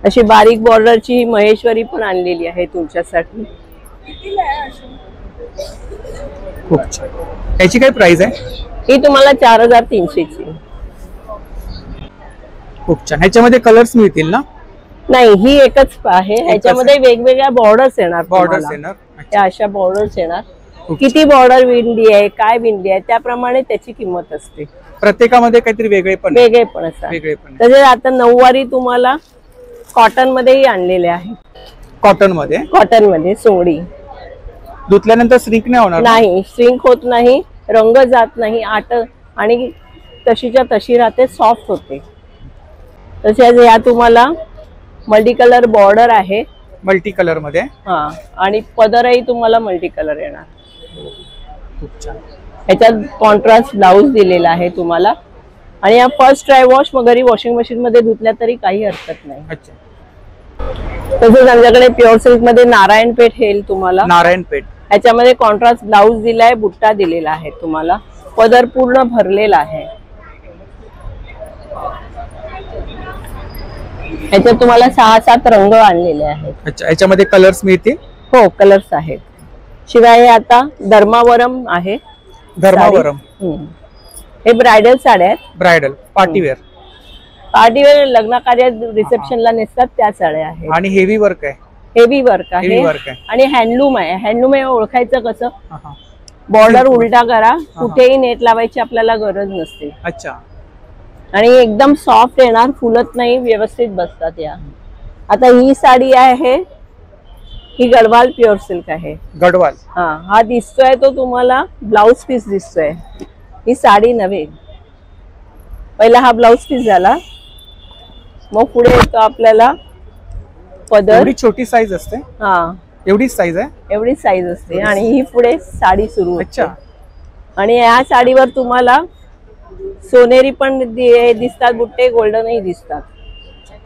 Speaker 8: अशी बारीक बॉर्डरची महेश्वरी पण आणलेली आहे तुमच्यासाठी.
Speaker 1: खूप छान. याची काय प्राइस आहे?
Speaker 8: ही तुम्हाला 4300 ची.
Speaker 1: खूप छान. ह्याच्यामध्ये कलर्स मिळतील ना?
Speaker 8: नाही, ही एकच आहे. ह्याच्यामध्ये वेगवेगळ्या बॉर्डर्स येणार.
Speaker 1: बॉर्डर्स येणार.
Speaker 8: त्या अशा बॉर्डर्स येणार. किती बॉर्डर विणली आहे, काय विणली आहे त्याप्रमाणे त्याची किंमत असते.
Speaker 1: प्रत्येकामध्ये काहीतरी वेगळेपण
Speaker 8: असतात. तसे आता नऊवारी तुम्हाला कॉटन मध्येही आणलेले आहे.
Speaker 1: कॉटन मध्ये
Speaker 8: सोंगडी
Speaker 1: धुतल्यानंतर श्रिंक नाही होणार?
Speaker 8: नाही, श्रिंक होत नाही, रंग जात नाही, आणि तशीच्या तशी राहते, सॉफ्ट होते. तसेच या तुम्हाला मल्टी कलर बॉर्डर आहे.
Speaker 1: मल्टी कलर मध्ये.
Speaker 8: हा, आणि पदरही तुम्हाला मल्टी कलर येणार.
Speaker 1: खूप छान.
Speaker 8: याच्यात कॉन्ट्रास्ट ब्लाउज दिलेला आहे तुम्हाला. आणि या फर्स्ट ड्राय वॉश मग घरी वॉशिंग मशीन मध्ये धुतल्या तरी काही हरकत नाही. तसेच आमच्याकडे प्युअर सिल्क मध्ये नारायणपेठ येईल तुम्हाला.
Speaker 1: नारायणपेठ.
Speaker 8: याच्यामध्ये कॉन्ट्रास्ट ब्लाउज दिलाय, बुट्टा दिलेला आहे तुम्हाला. पदर पूर्ण भरलेला आहे. याच्यात तुम्हाला 6-7 रंग आणलेले आहेत.
Speaker 1: अच्छा, याच्यामध्ये कलर्स मिळतील?
Speaker 8: हो, कलर्स आहेत. शिवाय हे आता धर्मावरम आहे.
Speaker 1: धर्मावरम.
Speaker 8: हे ब्रायडल साड्या आहेत.
Speaker 1: Bridal party wear.
Speaker 8: पार्टीवेअर लग्न कार्य रिसेप्शनला नेसतात त्या साड्या आहेत.
Speaker 1: आणि हेवी वर्क आहे.
Speaker 8: हेवी वर्क आहे. आणि हँडलूम आहे. हँडलूम हे ओळखायचं कसं? बॉर्डर उलटा करा, कुठेही नेट लावायची आपल्याला गरज नसते.
Speaker 1: अच्छा.
Speaker 8: आणि एकदम सॉफ्ट येणार, फुलत नाही, व्यवस्थित बसतात या. आता ही साडी आहे, ही गडवाल प्युअर सिल्क आहे.
Speaker 1: गडवाल.
Speaker 8: हा दिसतोय तो तुम्हाला ब्लाउज पीस दिसतोय, ही साडी नव्हे. पहिला हा ब्लाउज पीस झाला, मग पुढे येतो आपल्याला पदर.
Speaker 1: एवढी छोटी साईज असते. एवढीच साईज आहे.
Speaker 8: एवढीच साईज असते आणि ही पुढे साडी सुरू.
Speaker 1: अच्छा.
Speaker 8: आणि या साडीवर तुम्हाला सोनेरी पण दिसतात बुट्टे, गोल्डनही दिसतात.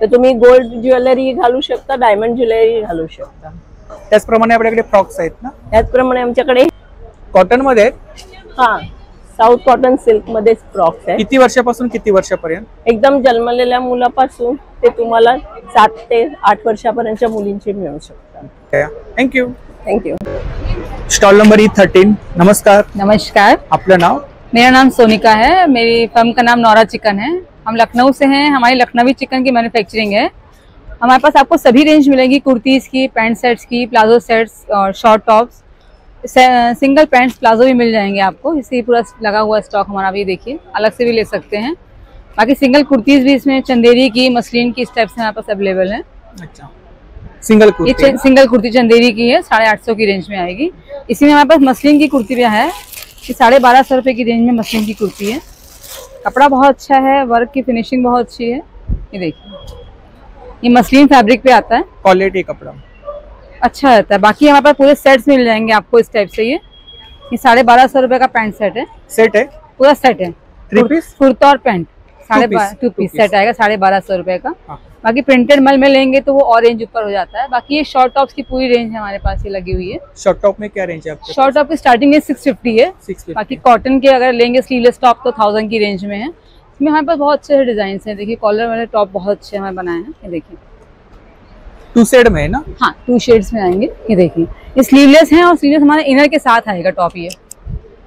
Speaker 8: तर तुम्ही गोल्ड ज्वेलरी घालू शकता, डायमंड ज्वेलरी घालू शकता.
Speaker 1: त्याचप्रमाणे आपल्याकडे फ्रॉक्स आहेत ना.
Speaker 8: त्याचप्रमाणे आमच्याकडे
Speaker 1: कॉटन मध्ये आहेत.
Speaker 8: साऊथ कॉटन सिल्क मध्ये फ्रॉक्स आहेत.
Speaker 1: किती वर्षापासून किती वर्षापर्यंत?
Speaker 8: एकदम जन्मलेल्या मुलापासून ते तुम्हाला 7 ते 8 वर्षापर्यंतच्या मुलींचे मिळू शकतात.
Speaker 1: Thank you.
Speaker 8: Thank you.
Speaker 1: Stall number E13. नमस्कार.
Speaker 14: नमस्कार.
Speaker 1: आपका नाम?
Speaker 14: मेरा नाम सोनिका है, मेरी फर्म का नाम नौरा चिकन है। हम लखनऊ से हैं, हमारी लखनवी चिकन की मैन्युफैक्चरिंग है। हमारे पास आपको सभी रेंज मिलेगी, कुर्तीज़ की, पैंट सेट्स की, प्लाजो सेट्स और short tops, single pants palazzo भी मिल जाएंगे आपको। इससे पूरा लगा हुआ स्टॉक हमारा भी देखिए, अलग से भी ले सकते हैं। बाकी सिंगल कुर्तीज़ भी इसमें चंदेरी की, मसलिन की, इस टाइप से हमारे पास अवेलेबल है।
Speaker 1: अच्छा, सिंगल
Speaker 14: कुर्ती? ये सिंगल कुर्ती चंदेरी की है, 850 की रेंज में आएगी। इसी में हमारे पास मसलिन की कुर्ती भी है, 1250 रुपये की रेंज में मसलिन की कुर्ती है। कपड़ा बहुत अच्छा है, वर्क की फिनिशिंग बहुत अच्छी है। ये देखिए, ये मसलिन फैब्रिक पे आता है,
Speaker 1: क्वालिटी कपड़ा
Speaker 14: अच्छा रहता है। बाकी हमारे पास पूरे सेट्स मिल जाएंगे आपको इस टाइप से। ये 1250 रुपये का पैंट सेट है।
Speaker 1: सेट है,
Speaker 14: पूरा सेट है,
Speaker 1: 3 पीस
Speaker 14: कुर्ता और पैंट, 2 पीस सेट आएगा 1250 रुपये का। बाकी प्रिंटेड मल में लेंगे तो वो और रेंज ऊपर हो जाता है। बाकी ये शॉर्ट टॉप्स की पूरी रेंज हमारे पास ये लगी हुई है।
Speaker 1: शॉर्ट टॉप में क्या रेंज है आपके?
Speaker 14: शॉर्ट टॉप की स्टार्टिंग है 650 है।
Speaker 1: 650।
Speaker 14: बाकी कॉटन के अगर लेंगे स्लीवलेस टॉप तो 1000 की रेंज में है। इसमें हमारे पास बहुत अच्छे डिजाइन है। देखिए कॉलर वाले टॉप बहुत अच्छे हमें बनाए हैं। ये देखिए
Speaker 1: 2 शेड में है ना?
Speaker 14: हाँ, 2 शेड्स में आएंगे। ये देखिए, ये स्लीवलेस है और स्लीवलेस हमारे इनर के साथ आएगा टॉप। ये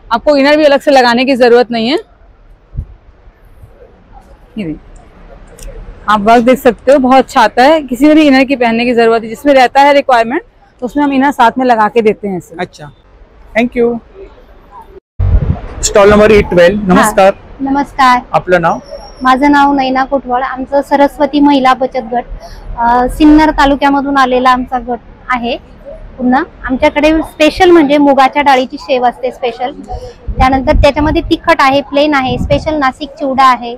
Speaker 14: आपको इनर भी अलग से लगाने की जरूरत नहीं है। ये देखिए, आप वर्क देख सकते हो, बहुत अच्छा आता है। किसी में भी इनर की पहनने की जरूरत है, जिसमें रहता है रिक्वायरमेंट तो उसमें हम इनर साथ में लगा के देते हैं इसे।
Speaker 1: अच्छा, thank you. Stall number E12. नमस्कार.
Speaker 15: नमस्कार.
Speaker 1: आपलं नाव?
Speaker 15: माझं नाव नैना कोटवाड. आमचं सरस्वती महिला बचत गट सिन्नर तालुक्यामधून आलेला आमचा गट आहे. पुन्हा आमच्याकडे स्पेशल म्हणजे मुगाच्या डाळीची शेव असते स्पेशल. त्यानंतर त्याच्यामध्ये तिखट आहे, प्लेन आहे, स्पेशल नाशिक चिवडा आहे,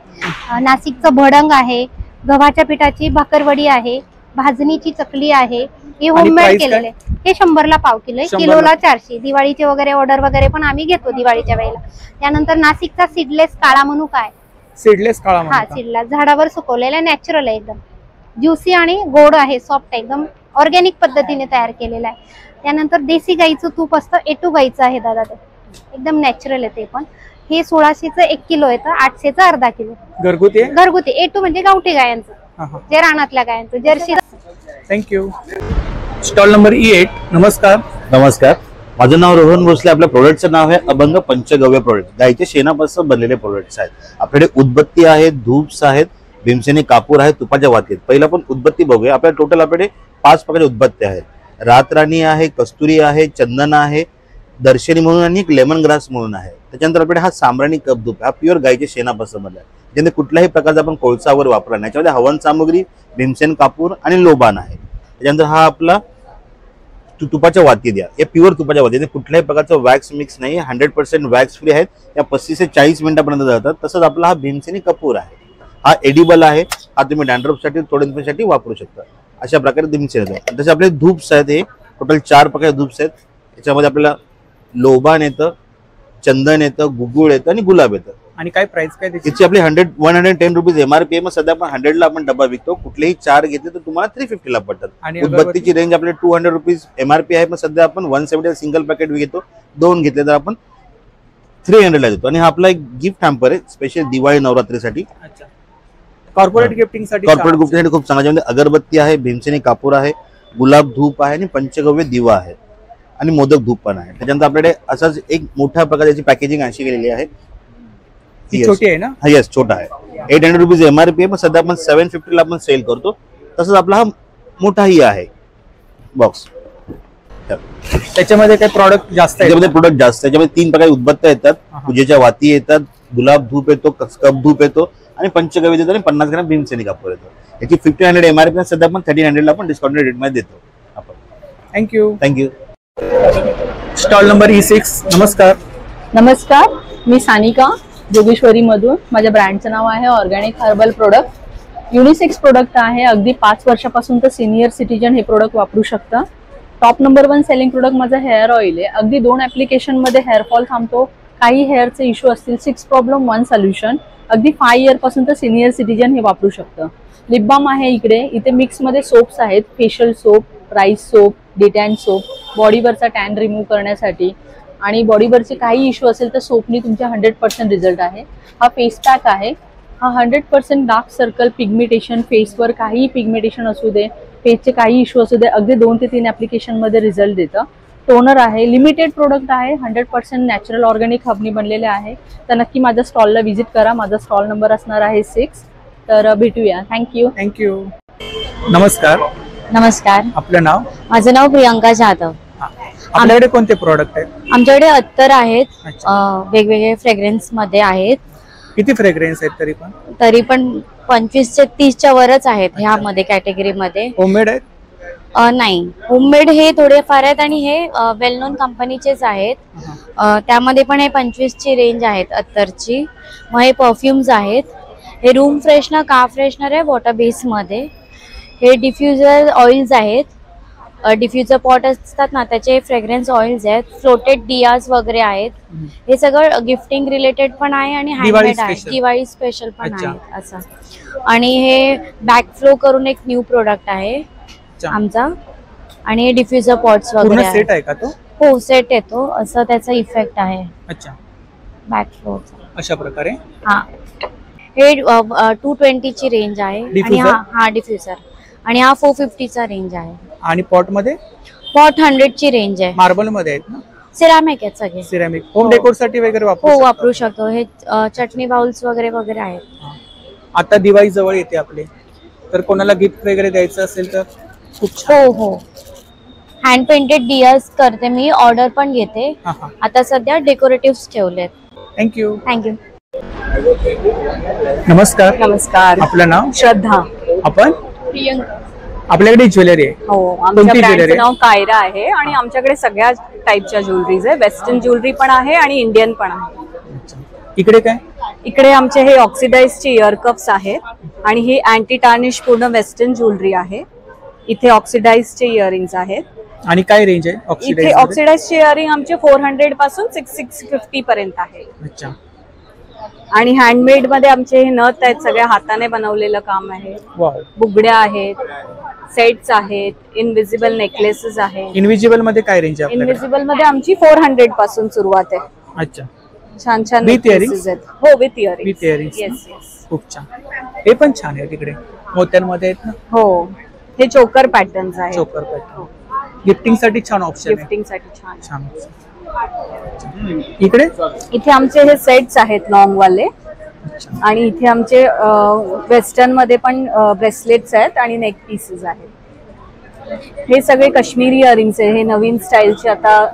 Speaker 15: नाशिकचं भडंग आहे, गव्हाच्या पिठाची भाकरवडी आहे, भाजणीची चकली आहे. हे होममेड केलेले. हे 100ला पाव किलो आहे, किलोला 400. दिवाळीचे वगैरे ऑर्डर वगैरे पण आम्ही घेतो दिवाळीच्या वेळेला. त्यानंतर नाशिकचा सीडलेस काळा मनुका आहे.
Speaker 1: सीडलेस काळा मनुका?
Speaker 15: हा, सीडलेस, झाडावर सुकवलेला, नॅचरल आहे, एकदम ज्युसी आणि गोड आहे, सॉफ्ट, एकदम ऑर्गॅनिक पद्धतीने तयार केलेला आहे. त्यानंतर देशी गाईचं तूप असतं, A2 गाईचं आहे दादा, ते एकदम नॅचरल आहे. ते पण हे 1600चं 1 किलो येतं, 800चं अर्धा किलो.
Speaker 1: घरगुती?
Speaker 15: घरगुती. A2 म्हणजे गावठी गायांचं, जे रानातल्या गायांचं, jersey.
Speaker 1: Thank you. Stall number E8. नमस्कार.
Speaker 16: नमस्कार, माझं नाव रोहन भोसले. आपल्या प्रोडक्टचं नाव आहे अभंग पंचगव्य प्रोडक्ट. गाईच्या शेणापासून बनलेले प्रोडक्ट्स आहेत. आपल्याकडे उदबत्ती आहेत, धूप्स आहेत, भीमसेनी कापूर आहेत, तुपाच्या वाती आहेत. पहिला पण उदबत्ती बघूया. आपल्या टोटल आपल्याकडे 5 प्रकारचे उदबत्ती आहेत. रातराणी आहे, कस्तुरी आहे, चंदन आहे, दर्शनी म्हणून आणि एक लेमन ग्रास म्हणून आहे. त्याच्यानंतर आपल्याकडे हा साम्राणी कप धूप, हा प्युअर गाईच्या शेणापासून बनला आहे. ज्याने कुठल्याही प्रकारचा आपण कोळसावर वापरला नाही. याच्यामध्ये हवन सामुग्री, भीमसेन कापूर आणि लोबान आहे. त्याच्यानंतर हा आपला तुपाच्या वाती द्या, या प्युअर तुपाच्या वाती, कुठल्याही प्रकारचं वॅक्स मिक्स नाही, 100% वॅक्स फ्री आहेत. या 35 ते 40 मिनिटापर्यंत जातात. तसंच आपला हा भीमसेनी कपूर आहे, हा एडिबल आहे. हा तुम्ही डॅन्ड्रफसाठी, तोडणीसाठी वापरू शकता. अशा प्रकारे भीमसेनी आहे. तसे आपले धूप्स आहेत, हे टोटल 4 प्रकारचे धूप्स आहेत. याच्यामध्ये आपल्याला लोबान येतं, चंदन येतं, गुगुळ येतं आणि गुलाब येतं.
Speaker 1: आणि काय प्राइस काय
Speaker 16: त्याची आपली 110 रुपीज MRP आहे. मग सध्या आपण 100ला आपण डब्बा विकतो. कुठलेही 4 घेतले तर तुम्हाला 350ला पडतात. उदबत्तीची रेंज आपली 200 रुपीज MRP आहे. मग सध्या आपण 170 सिंगल पॅकेट विकतो. 2 घेतले तर आपण 300ला देतो. आणि हा आपला एक गिफ्ट हॅम्पर आहे, स्पेशल दिवाळी नवरात्रीसाठी.
Speaker 1: कॉर्पोरेट गिफ्टिंगसाठी
Speaker 16: खूप चांगला. ज्यामध्ये अगरबत्ती आहे, भीमसेनी कापूर आहे, गुलाब धूप आहे आणि पंचगव्य दिवा आहे आणि मोदक धूप पण आहे. त्याच्यानंतर आपल्याकडे असाच एक मोठ्या प्रकारची पॅकेजिंग अशी केलेली आहे.
Speaker 1: छोटी आहे ना?
Speaker 16: हा, येस, छोटा आहे. 800 रुपीज MRP आहे. मग सध्या आपण 750ला आपण सेल करतो. तसंच आपला हा मोठाही आहे बॉक्स. मीटर.
Speaker 1: त्याच्यामध्ये काही प्रॉडक्ट जास्त आहे?
Speaker 16: त्याच्यामध्ये प्रोडक्ट जास्त, त्याच्यामध्ये 3 प्रकारचे उदबत्त्या येतात, पूजेच्या वाती येतात, गुलाब धूप येतो, कप धूप येतो आणि पंचगव्य येतो आणि 50 ग्रॅम भीमसेनी कापूर येतो. याची 1500 MRP सध्या आपण 1300 ला आपण डिस्काउंटेड रेट मध्ये देतो आपण.
Speaker 1: थँक्यू. Stall number E6. नमस्कार.
Speaker 17: नमस्कार, मी सानिका जोगेश्वरी मधून. माझ्या ब्रँडचं नाव आहे organic herbal product. Unisex product आहे. अगदी 5 वर्षापासून तर सिनियर सिटीजन हे प्रोडक्ट वापरू शकता. टॉप नंबर 1 सेलिंग प्रोडक्ट माझं हेअर ऑइल आहे. अगदी 2 ऍप्लिकेशन मध्ये हेअरफॉल थांबतो. काही हेअरचे इश्यू असतील 6 प्रॉब्लेम 1 सोल्युशन. अगदी 5 इयर पासून तर सिनियर सिटीजन हे वापरू शकतं. लिप बाम आहे इथे मिक्स मध्ये सोप्स आहेत, facial soap, rice soap, detan soap, बॉडीवरचा टॅन रिमूव्ह करण्यासाठी आणि बॉडीवरचे काही इश्यू असेल तर सोपनी तुमच्या 100% रिझल्ट आहे. हा फेस पॅक आहे. हा 100% डार्क सर्कल, पिगमेंटेशन, फेसवर काही पिगमेंटेशन असू दे, फेसचे काही इश्यू असू दे, अगदी 2 ते 3 ऍप्लिकेशन मध्ये रिझल्ट देतं. टोनर आहे, लिमिटेड प्रोडक्ट आहे, 100% नॅचरल ऑर्गॅनिक हबनी बनलेले आहे. तर नक्की माझ्या स्टॉलला व्हिजिट करा. माझा स्टॉल नंबर असणार आहे 6. तर भेटूया. थँक्यू.
Speaker 1: नमस्कार.
Speaker 3: नमस्कार.
Speaker 1: आपलं नाव?
Speaker 3: माझं नाव प्रियंका जाधव.
Speaker 1: आपल्याकडे कोणते प्रोडक्ट आहेत?
Speaker 3: आमच्याकडे अत्तर आहेत, वेगवेगळे फ्रेग्रन्स मध्ये आहेत.
Speaker 1: किती फ्रेग्रन्स आहेत
Speaker 3: तरी पण 25 ते 30च्या वरच आहेत ह्यामध्ये कॅटेगरीमध्ये.
Speaker 1: होममेड आहेत?
Speaker 3: नाही, होममेड हे थोडेफार आहेत आणि हे वेल नोन कंपनीचेच आहेत. त्यामध्ये पण हे 25 ची रेंज आहेत अत्तरची. मग हे परफ्युम्स आहेत. हे रूम फ्रेशनर, कार फ्रेशनर आहे वॉटर बेस मध्ये. हे डिफ्युजर ऑइल्स आहेत. डिफ्युजर पॉट असतात ना त्याचे फ्रेग्रन्स ऑइल्स आहेत. फ्लोटेड डियाज वगैरे आहेत. हे सगळं गिफ्टिंग रिलेटेड पण आहे आणि हँडमेड आहे, दिवाळी स्पेशल पण आहे असं. आणि हे बॅक फ्लो करून एक न्यू प्रोडक्ट आहे आमचा. आणि हे डिफ्युजर पॉट्स वगैरे
Speaker 1: सेट आहे का तो?
Speaker 3: हो, सेट येतो असं त्याचा इफेक्ट आहे.
Speaker 1: अच्छा,
Speaker 3: बॅक फ्लो
Speaker 1: अशा प्रकारे.
Speaker 3: हा, हे 220 ची रेंज आहे आणि हा डिफ्युजर. आणि हा 450 चा रेंज आहे.
Speaker 1: आणि पॉट मध्ये?
Speaker 3: पॉट 100 ची रेंज आहे.
Speaker 1: मार्बल मध्ये आहेत ना?
Speaker 3: सिरामिक आहेत सगळे.
Speaker 1: सिरामिक. होम डेकोर साठी वगैरे
Speaker 3: वापरू शकतो. हे चटणी बाउल्स वगैरे वगैरे आहेत.
Speaker 1: आता दिवाळी जवळ येते आपले, तर कोणाला गिफ्ट वगैरे द्यायचं असेल तर खूप
Speaker 3: हो, हँड पेंटेड डियाज करते मी, ऑर्डर पण घेते. आता सध्या डेकोरेटिव्ह ठेवलेत.
Speaker 1: थँक्यू.
Speaker 18: नमस्कार.
Speaker 1: आपलं नाव?
Speaker 18: श्रद्धा.
Speaker 1: आपण?
Speaker 18: प्रियंका.
Speaker 1: आपल्याकडे ज्वेलरी आहे?
Speaker 18: हो, आमच्या ब्रँडचं नाव कायरा आहे आणि आमच्याकडे सगळ्या टाईपच्या ज्वेलरीज आहे. वेस्टर्न ज्वेलरी पण आहे आणि इंडियन पण आहे.
Speaker 1: इकडे काय?
Speaker 18: इकडे आमचे हे ऑक्सिडाइजचे इयर कप्स आहेत आणि ही अँटी टार्निश पूर्ण वेस्टर्न ज्वेलरी आहे. इथे ऑक्सिडाइजचे इयरिंग्स आहेत.
Speaker 1: आणि काय रेंज आहे
Speaker 18: इथे ऑक्सिडाइजचे इयरिंग आमचे 400 पासून 650 पर्यंत आहे.
Speaker 1: अच्छा.
Speaker 18: आणि हँडमेड मध्ये आमचे हे नथ आहेत, सगळ्या हाताने बनवलेलं काम आहे. बुगड्या आहेत, सेट्स आहेत, इनविजिबल नेकलेसेस आहेत.
Speaker 1: इनविजिबल मध्ये काय रेंज आहे?
Speaker 18: इनविजिबल मध्ये आमची 400 पासून सुरुवात आहे.
Speaker 1: अच्छा.
Speaker 18: छान छान
Speaker 1: विथ इयरिंग्स आहेत?
Speaker 18: हो, विथ इयरिंग्स.
Speaker 1: येस. खूप छान. हे पण छान आहे. तिकडे मोत्यांमध्ये आहेत ना?
Speaker 18: हो, हे चोकर पॅटर्न्स आहेत.
Speaker 1: चोकर पॅटर्न गिफ्टिंग साठी छान ऑप्शन आहे.
Speaker 18: गिफ्टिंग साठी छान.
Speaker 1: इथे
Speaker 18: आमचे हे सेट्स आहेत लॉंग वाले. आणि इथे आमचे वेस्टर्न मध्ये पण ब्रेसलेट्स आहेत आणि नेक पीसेस आहेत. हे सगळे काश्मीरी इयरिंग्स आहे. हे नवीन स्टाईलचे आता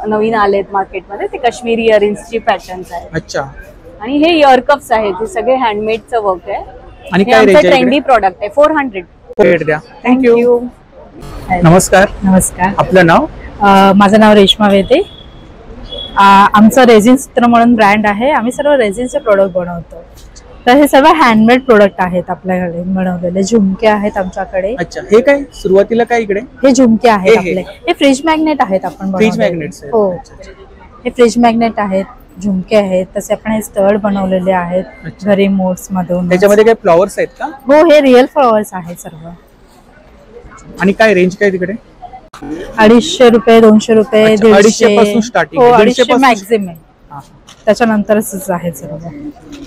Speaker 18: नवीन आलेत मार्केटमध्ये. ते काश्मीरी इयरिंग्सची पॅटर्न्स आहेत.
Speaker 1: अच्छा.
Speaker 18: आणि हे इयर कप्स आहेत. हे सगळे हँडमेडचं वर्क आहे.
Speaker 1: आणि काय रेंज आहे?
Speaker 18: ट्रेंडी प्रॉडक्ट आहे. 400.
Speaker 1: द्या. थँक्यू. नमस्कार. आपलं नाव?
Speaker 7: माझं नाव रेश्मा वेते. आमचं रेझिन सूत्र म्हणून ब्रँड आहे. आम्ही सर्व रेझिनचे प्रोडक्ट बनवतो. तर हे सर्व हँडमेड प्रोडक्ट आहेत आपल्याकडे बनवलेले. झुमके आहेत आमच्याकडे.
Speaker 1: अच्छा. हे काय सुरुवातीला काय इकडे?
Speaker 7: हे झुमके आहेत आपले. हे फ्रीज मॅग्नेट आहेत आपण.
Speaker 1: Fridge magnets?
Speaker 7: हो, हे फ्रीज मॅग्नेट आहेत, झुमके आहेत. तसे आपण हे स्टड बनवलेले आहेत घरी मोड्स मधून.
Speaker 1: त्याच्यामध्ये काही फ्लॉवर्स आहेत का?
Speaker 7: हो, हे रिअल फ्लॉवर्स आहेत सर्व.
Speaker 1: आणि काय रेंज काय तिकडे?
Speaker 7: 250 रुपये, 200 रुपये,
Speaker 1: 150 पासून स्टार्टिंग.
Speaker 7: हो, 250 मॅक्झिमम. त्याच्यानंतरच आहे सर्व.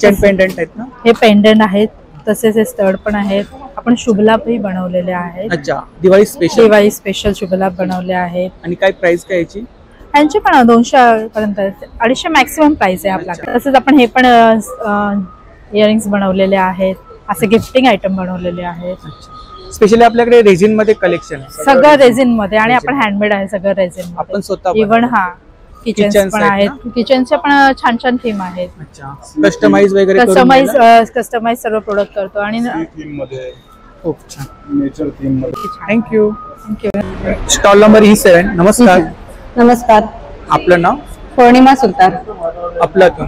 Speaker 1: चेन पेंडंट आहेत ना?
Speaker 7: हे पेंडंट आहेत. तसेच हे स्टड पण आहेत. आपण शुभलाभही बनवलेले आहेत.
Speaker 1: अच्छा. दिवाळी
Speaker 7: स्पेशल शुभलाभ बनवले आहेत.
Speaker 1: आणि काय प्राइस काय याची?
Speaker 7: यांची पण 200 पर्यंत. 250 मॅक्सिमम प्राइस आहे आपल्याकडे. तसेच आपण हे पण इयरिंग्स बनवलेले आहेत. असे गिफ्टिंग आयटम बनवलेले आहेत.
Speaker 1: स्पेशली आपल्याकडे रेझिन मध्ये कलेक्शन आहे
Speaker 7: सगळं रेझिन मध्ये आणि आपण हँडमेड आहे सगळं रेझिन
Speaker 1: आपण स्वतः
Speaker 7: इव्हन हा किचन
Speaker 1: Kitchens
Speaker 7: पण
Speaker 1: आहेत
Speaker 7: आहेत किचनचे पण छान छान थीम आहेत.
Speaker 1: कस्टमाइज वगैरे करून
Speaker 7: कस्टमाइज सर्व प्रोडक्ट करतो आणि
Speaker 9: थीम मध्ये
Speaker 1: खूप छान
Speaker 9: नेचर थीम मध्ये.
Speaker 1: Thank you.
Speaker 7: Thank you.
Speaker 1: Stall number E7. नमस्कार.
Speaker 6: नमस्कार.
Speaker 1: आपलं नाव?
Speaker 6: पौर्णिमा सुतार.
Speaker 1: अफलातून.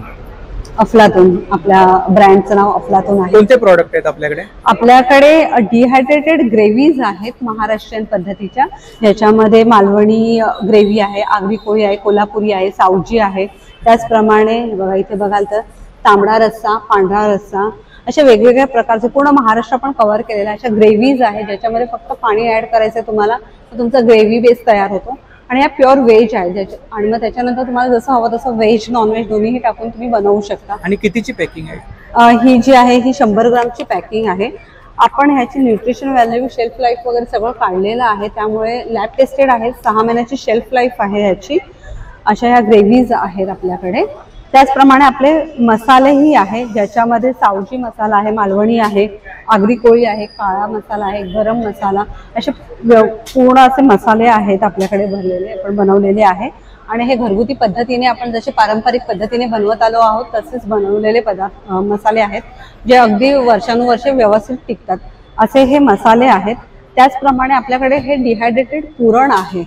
Speaker 6: अफलातून आपल्या ब्रँडचं नाव अफलातून आहे.
Speaker 1: कोणते प्रोडक्ट आहेत आपल्याकडे?
Speaker 6: आपल्याकडे डिहायड्रेटेड ग्रेव्हीज आहेत महाराष्ट्रीयन पद्धतीच्या, ज्याच्यामध्ये मालवणी ग्रेव्ही आहे, आगरी कोळी आहे, कोल्हापुरी आहे, सावजी आहे. त्याचप्रमाणे बघा इथे बघाल तर तांबडा रस्सा, पांढरा रस्सा अशा वेगवेगळ्या प्रकारचे पूर्ण महाराष्ट्र आपण कव्हर केलेला अशा ग्रेव्हीज आहे, ज्याच्यामध्ये फक्त पाणी ऍड करायचं तुम्हाला तर तुमचा ग्रेव्ही बेस तयार होतो. आणि या प्युअर व्हेज आहे आणि मग त्याच्यानंतर तुम्हाला जसं हवं तसं व्हेज नॉनव्हेज दोन्हीही टाकून तुम्ही बनवू शकता.
Speaker 1: आणि कितीची पॅकिंग आहे?
Speaker 6: ही जी आहे ही 100 ग्रामची पॅकिंग आहे. आपण ह्याची न्यूट्रिशन व्हॅल्यू, शेल्फ लाईफ वगैरे सगळं काढलेलं आहे, त्यामुळे लॅब टेस्टेड आहे. 6 महिन्याची शेल्फ लाईफ आहे ह्याची. अशा ह्या ग्रेव्हीज आहेत आपल्याकडे. त्याचप्रमाणे आपले मसालेही आहे, ज्याच्यामध्ये सावजी मसाला आहे, मालवणी आहे, आगरी कोळी आहे, काळा मसाला आहे, गरम मसाला असे पूर्ण असे मसाले आहेत आपल्याकडे भरलेले, आपण बनवलेले आहे. आणि हे घरगुती पद्धतीने आपण जसे पारंपरिक पद्धतीने बनवत आलो आहोत तसेच बनवलेले मसाले आहेत, जे अगदी वर्षानुवर्षे व्यवस्थित टिकतात असे हे मसाले आहेत. त्याचप्रमाणे आपल्याकडे हे डिहायड्रेटेड पुरण आहे.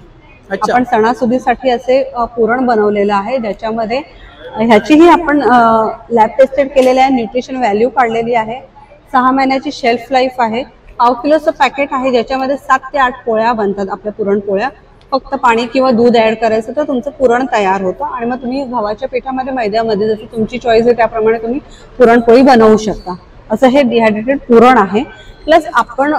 Speaker 6: आपण सणासुदीसाठी असे पुरण बनवलेलं आहे, ज्याच्यामध्ये ह्याचीही आपण लॅब टेस्टेड केलेले आहे, न्यूट्रिशन व्हॅल्यू काढलेली आहे. 6 महिन्याची शेल्फ लाईफ आहे. 1/2 किलोचं पॅकेट आहे, ज्याच्यामध्ये 7 ते 8 पोळ्या बनतात आपल्या पुरणपोळ्या. फक्त पाणी किंवा दूध ऍड करायचं तर तुमचं पुरण तयार होतं. आणि मग तुम्ही गव्हाच्या पिठामध्ये, मैद्यामध्ये जसं तुमची चॉईस आहे त्याप्रमाणे तुम्ही पुरणपोळी बनवू शकता. असं हे डिहायड्रेटेड पुरण आहे. प्लस आपण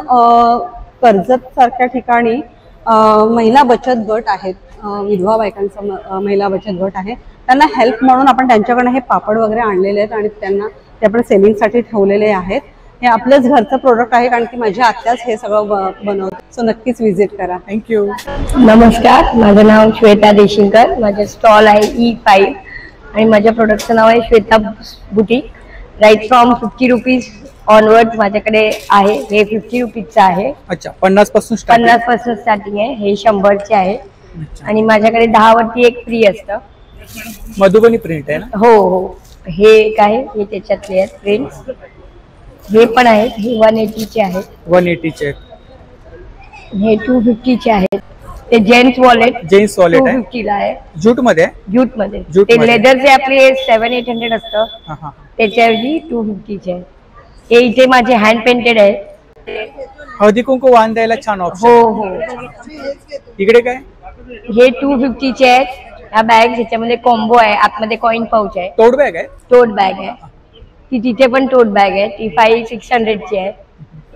Speaker 6: कर्जत सारख्या ठिकाणी महिला बचत गट आहेत, विधवा बायकांचा महिला बचत गट आहे, त्यांना हेल्प म्हणून आपण त्यांच्याकडे हे पापड वगैरे आणलेले आहेत आणि त्यांना ते आपण सेलिंगसाठी ठेवलेले आहेत. हे आपलंच घरचं प्रोडक्ट आहे, कारण की माझ्या आत्याच हे सगळं बनवतात. सो नक्कीच व्हिजिट करा.
Speaker 1: थँक्यू.
Speaker 19: नमस्कार, माझं नाव श्वेता देशिंकर. माझं स्टॉल आहे E5 आणि माझ्या प्रोडक्टचं नाव आहे Shweta boutique. Right from 50 rupees onward माझ्याकडे आहे. हे 50 रुपीजचं आहे.
Speaker 1: अच्छा, 50 पासून
Speaker 19: स्टार्टिंग आहे. हे 100चे आहे आणि माझ्याकडे 10 वरती एक फ्री असतं.
Speaker 1: मधुबनी प्रिंट आहे ना?
Speaker 19: हो हो. हे काय हे त्याच्यातले आहेत प्रिंट्स. हे पण आहेत. हे 180चे आहेत.
Speaker 1: 180चे.
Speaker 19: हे 250चे आहेत. ते जेंट्स वॉलेट आहे. 250 ला आहे.
Speaker 1: जूट मध्ये?
Speaker 19: जूट मध्ये. ते लेदरचे आपले 700-800 असतं, त्याच्याऐवजी 250चे आहे. हे इथे माझे हँड पेंटेड आहे.
Speaker 1: हळदी कुंकू वाण द्यायला छान ऑप्शन.
Speaker 19: हो हो.
Speaker 1: इकडे काय?
Speaker 19: हे 250चे आहेत. ह्या बॅग ह्याच्यामध्ये कॉम्बो आहे, आतमध्ये कॉइन पाऊच आहे.
Speaker 1: टोट बॅग आहे?
Speaker 19: टोट बॅग आहे. ती तिथे पण टोट बॅग आहे. ती 500-600ची आहे.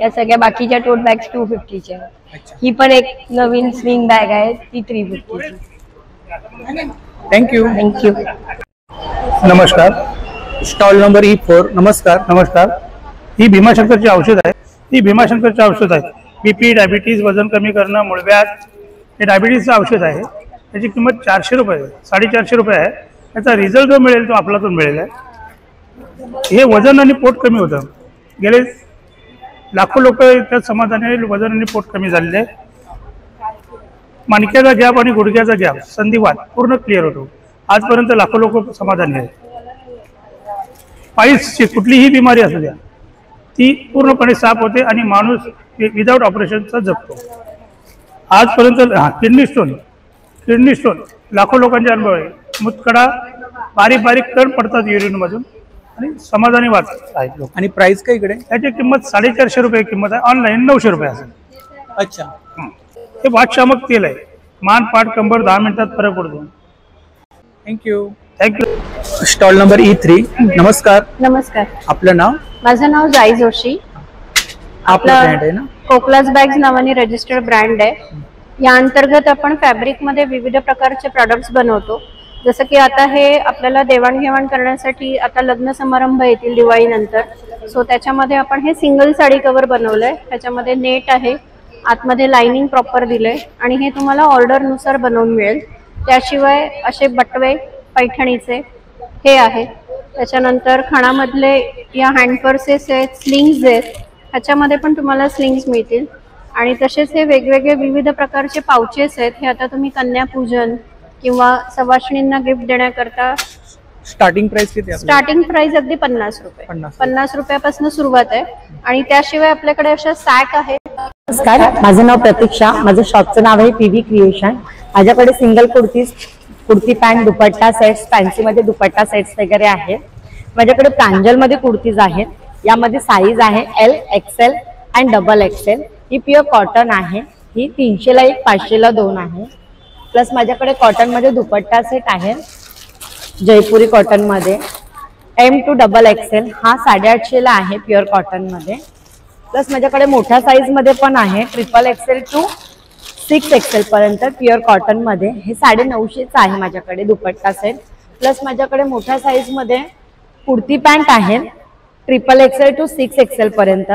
Speaker 19: या सगळ्या बाकीच्या टोट बॅग्स 250च्या आहेत. ही पण एक नवीन स्विंग बॅग आहे, ती 350ची.
Speaker 1: थँक्यू.
Speaker 19: थँक्यू.
Speaker 1: नमस्कार. Stall number E4. नमस्कार.
Speaker 20: नमस्कार. ही भीमाशंकरची औषध आहे. ही भीमाशंकरची औषध आहे. BP, डायबिटीज, वजन कमी करणं, मूळव्याध, हे डायबिटीजचं औषध आहे. त्याची किंमत 400 रुपये आहे, 450 रुपये आहे. त्याचा रिझल्ट जो मिळेल तो आपल्यातून मिळेल आहे. हे वजन आणि पोट कमी होतं. गेले लाखो लोक त्या समाधानी वजन आणि पोट कमी झालेले आहे. माणक्याचा गॅप आणि गुडघ्याचा गॅप, संधिवात पूर्ण क्लिअर होतो. आजपर्यंत लाखो लोक समाधानी आहेत. पाईल्सची कुठलीही बिमारी असू द्या ती पूर्णपणे साफ होते आणि माणूस विदाऊट ऑपरेशनचा जगतो. आजपर्यंत किडनी स्टोन लाखो लोकांचे अनुभव आहे. मुतखडा, बारीक बारीक कण पडतात युरिनमधून आणि समाधानी वाचत आहेत लोक.
Speaker 1: आणि प्राइस काय इकडे?
Speaker 20: त्याची किंमत 450 रुपये किंमत आहे. ऑनलाईन 900 रुपये असेल.
Speaker 1: अच्छा.
Speaker 20: हे वातशामक तेल आहे. मान, पाठ, कंबर 10 मिनिटात फरक पडतो.
Speaker 1: Thank you.
Speaker 20: Thank you.
Speaker 1: Stall number E3. नमस्कार.
Speaker 21: नमस्कार.
Speaker 1: आपलं नाव?
Speaker 21: माझं नाव जाई जोशी.
Speaker 1: आपला ब्रँड आहे ना?
Speaker 21: कोकलास बॅग्स नावाने रजिस्टर्ड ब्रँड आहे. या अंतर्गत आपण फॅब्रिकमध्ये विविध प्रकारचे प्रॉडक्ट्स बनवतो. जसं की आता हे आपल्याला देवाणघेवाण करण्यासाठी आता लग्न समारंभ येतील दिवाळीनंतर, सो त्याच्यामध्ये आपण हे सिंगल साडी कव्हर बनवलंय. त्याच्यामध्ये नेट आहे, आतमध्ये लाइनिंग प्रॉपर दिलंय आणि हे तुम्हाला ऑर्डरनुसार बनवून मिळेल. त्याशिवाय असे बटवे पैठणीचे हे आहे. त्याच्यानंतर खणामधले या हँड पर्सेस आहेत, स्लिंग्स आहेत, ह्याच्यामध्ये पण तुम्हाला स्लिंग्स मिळतील. आणि तसेच हे वेगवेगळे विविध प्रकारचे पाउचेस आहेत. हे आता तुम्ही कन्यापूजन किंवा सवाष्णींना गिफ्ट देण्याकरता
Speaker 1: स्टार्टिंग प्राइस किती आहे?
Speaker 21: स्टार्टिंग प्राइस अगदी 50 रुपये, 50 रुपयापासून सुरुवात आहे. आणि त्याशिवाय आपल्याकडे अशा सॅक आहेत.
Speaker 5: नमस्कार, माझं नाव प्रतीक्षा, माझं शॉपचं नाव आहे पीव्ही क्रिएशन. माझ्याकडे सिंगल कुर्ती पॅन्ट, दुपट्टा सेट्स, फॅन्सीमध्ये दुपट्टा सेट्स वगैरे आहेत. माझ्याकडे प्रांजलमध्ये कुर्तीज आहेत. यामध्ये साईज आहे L, XL आणि XXL. ही प्युअर कॉटन आहे. ही 300ला 1, 500ला 2 आहे. प्लस माझ्याकडे कॉटनमध्ये दुपट्टा सेट आहे जयपुरी कॉटनमध्ये M to XXL. हा 850ला आहे प्युअर कॉटनमध्ये. प्लस माझ्याकडे मोठ्या साईजमध्ये पण आहे XXL to 6XL पर्यंत प्युअर कॉटनमध्ये. हे 950चं आहे माझ्याकडे दुपट्टा सेट. प्लस माझ्याकडे मोठ्या साईजमध्ये कुर्ती पॅन्ट आहे XXL to 6XL पर्यंत.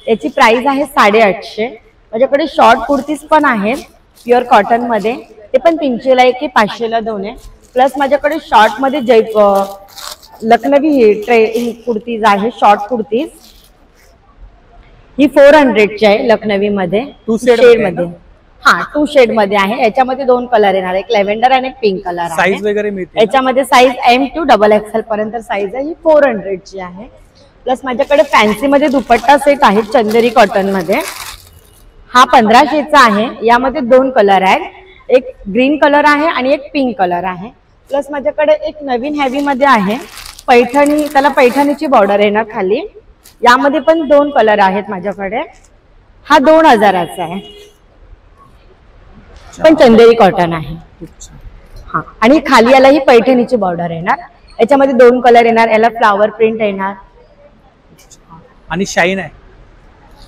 Speaker 5: याची प्राइस आहे 850. माझ्याकडे शॉर्ट कुर्तीज पण आहेत प्युअर कॉटनमध्ये. ते पण 300ला 1 की 500ला 2 आहे. प्लस माझ्याकडे शॉर्टमध्ये लखनवी ही कुर्तीज आहे, शॉर्ट कुर्तीज. ही 400ची आहे लखनवीमध्ये, 2 शेडमध्ये. हा 2 शेडमध्ये आहे. याच्यामध्ये 2 कलर येणार, एक लेव्हेंडर आणि एक पिंक कलर.
Speaker 1: साईज वगैरे मिळते.
Speaker 5: याच्यामध्ये साईज M to XXL पर्यंत साईज आहे. ही 400ची आहे. प्लस माझ्याकडे फॅन्सीमध्ये दुपट्टा सेट आहे चंदेरी कॉटनमध्ये. हा 1500चा आहे. यामध्ये 2 कलर आहेत, एक ग्रीन कलर आहे आणि एक पिंक कलर आहे. प्लस माझ्याकडे एक नवीन हेवी मध्ये आहे पैठणी, त्याला पैठणीची बॉर्डर येणार खाली. यामध्ये पण 2 कलर आहेत माझ्याकडे. हा 2000चा आहे, पण चंदेरी कॉटन आहे. हा आणि खाली याला ही पैठणीची बॉर्डर येणार. याच्यामध्ये 2 कलर येणार. याला फ्लावर प्रिंट येणार
Speaker 1: आणि शाईन आहे,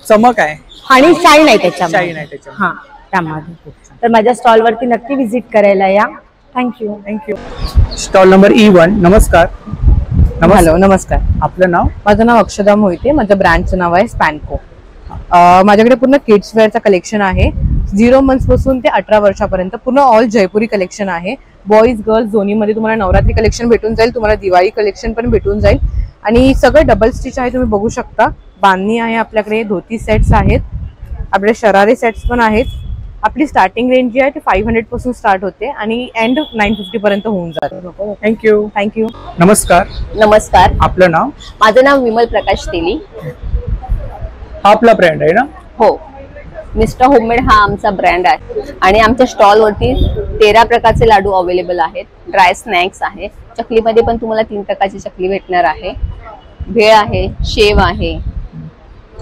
Speaker 1: चमक आहे
Speaker 5: आणि शाईन आहे त्याच्यामध्ये.
Speaker 1: शाईन आहे त्याच्यामध्ये.
Speaker 5: हा त्यामध्ये. तर माझ्या स्टॉल वरती नक्की विजिट करायला या. Thank you.
Speaker 1: Thank you. Stall number E1. नमस्कार.
Speaker 22: हॅलो, नमस्कार.
Speaker 1: आपलं नाव?
Speaker 22: माझं नाव अक्षदा मोहिते. माझ्या ब्रँडचं नाव आहे स्पॅनको. माझ्याकडे पूर्ण किड्स वेअरचं कलेक्शन आहे. 0 months पासून ते 18 वर्षापर्यंत पूर्ण ऑल जयपुरी कलेक्शन आहे. बॉईज गर्ल्स दोन्हीमध्ये तुम्हाला नवरात्री कलेक्शन भेटून जाईल, तुम्हाला दिवाळी कलेक्शन पण भेटून जाईल. आणि सगळं डबल स्टिच आहे, तुम्ही बघू शकता. बांधणी आहे आपल्याकडे, धोती सेट्स आहेत, आपले शरारे सेट्स पण आहेत. आपली स्टार्टिंग रेंज जी आहे ती 500 पासून स्टार्ट होते आणि एंड 950 पर्यंत होऊन जाते.
Speaker 1: थँक्यू.
Speaker 22: थँक्यू.
Speaker 1: नमस्कार.
Speaker 23: नमस्कार.
Speaker 1: आपलं नाव?
Speaker 23: माझं नाव विमल प्रकाश तेली.
Speaker 1: हा आपला ब्रँड आहे ना?
Speaker 23: हो, मिस्टर होममेड हा आमचा ब्रँड आहे. आणि आमच्या स्टॉलवरती 13 प्रकारचे लाडू अवेलेबल आहेत. ड्राय स्नॅक्स आहे. चकलीमध्ये पण तुम्हाला 3 प्रकारची चकली भेटणार आहे. भेळ आहे, शेव आहे.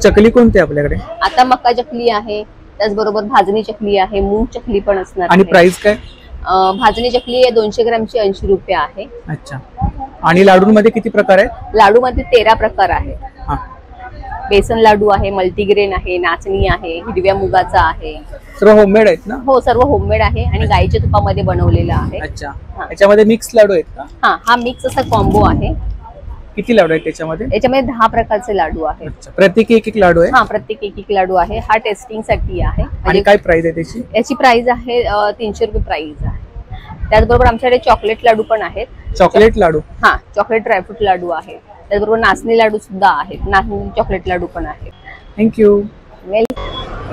Speaker 1: चकली कोणती आपल्याकडे?
Speaker 23: आता मका चकली आहे, त्याचबरोबर भाजणी चकली आहे, मूग चकली पण असणार.
Speaker 1: आणि प्राइस काय?
Speaker 23: भाजणी चकली 200 ग्रॅमची 80 रुपये आहे.
Speaker 1: अच्छा. आणि लाडूंमध्ये किती प्रकार आहेत?
Speaker 23: लाडूमध्ये 13 प्रकार आहेत. बेसन लाडू आहे, मल्टीग्रेन आहे, नाचणी आहे, हिरव्या मुगाचा आहे.
Speaker 1: सर्व होममेड आहेत ना?
Speaker 23: हो, सर्व होममेड आहे आणि गाईच्या तुपामध्ये बनवलेला आहे.
Speaker 1: अच्छा. याच्यामध्ये मिक्स लाडू आहेत का?
Speaker 23: हा मिक्स असा कॉम्बो आहे.
Speaker 1: किती लाडू आहेत त्याच्यामध्ये?
Speaker 23: याच्यामध्ये 10 प्रकारचे लाडू आहेत.
Speaker 1: प्रत्येक एक लाडू आहे?
Speaker 23: हा, प्रत्येक एक लाडू आहे. हा टेस्टिंग साठी आहे.
Speaker 1: आणि काय प्राइस आहे त्याची?
Speaker 23: याची प्राइस आहे 300 रुपये प्राइस आहे. त्याचबरोबर आमच्याकडे चॉकलेट लाडू पण आहेत.
Speaker 1: चॉकलेट लाडू?
Speaker 23: हा, चॉकलेट ड्रायफ्रूट लाडू आहे. त्याचबरोबर नाचणी लाडू सुद्धा आहेत. नाचणी चॉकलेट लाडू पण आहेत.
Speaker 1: Thank you.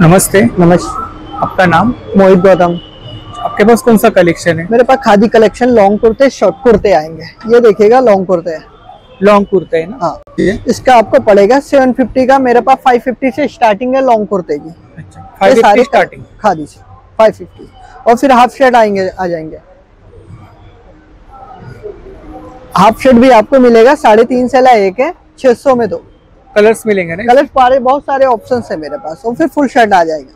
Speaker 1: नमस्ते.
Speaker 24: नमस्ते.
Speaker 1: आपका नाम?
Speaker 24: मोहित गौतम.
Speaker 1: आपके पास कौन सा कलेक्शन है?
Speaker 24: मेरे पास खादी कलेक्शन, लॉन्ग कुर्ते, शॉर्ट कुर्ते आएंगे. ये देखिएगा लॉन्ग कुर्ते है.
Speaker 1: लॉन्ग कुर्ते है ना?
Speaker 24: हाँ, इसका आपको पड़ेगा 750 का. मेरे पास 550 से स्टार्टिंग है लॉन्ग कुर्ते की.
Speaker 1: अच्छा, 550 स्टार्टिंग
Speaker 24: खादी से 550. और फिर हाफ शर्ट आ जाएंगे. हाफ शर्ट भी आपको मिलेगा 350 ला 1 है, 600 में 2
Speaker 1: कलर्स मिलेंगे ना?
Speaker 24: कलर्स बहुत सारे ऑप्शंस है मेरे पास. और फिर फुल शर्ट आ जाएगा.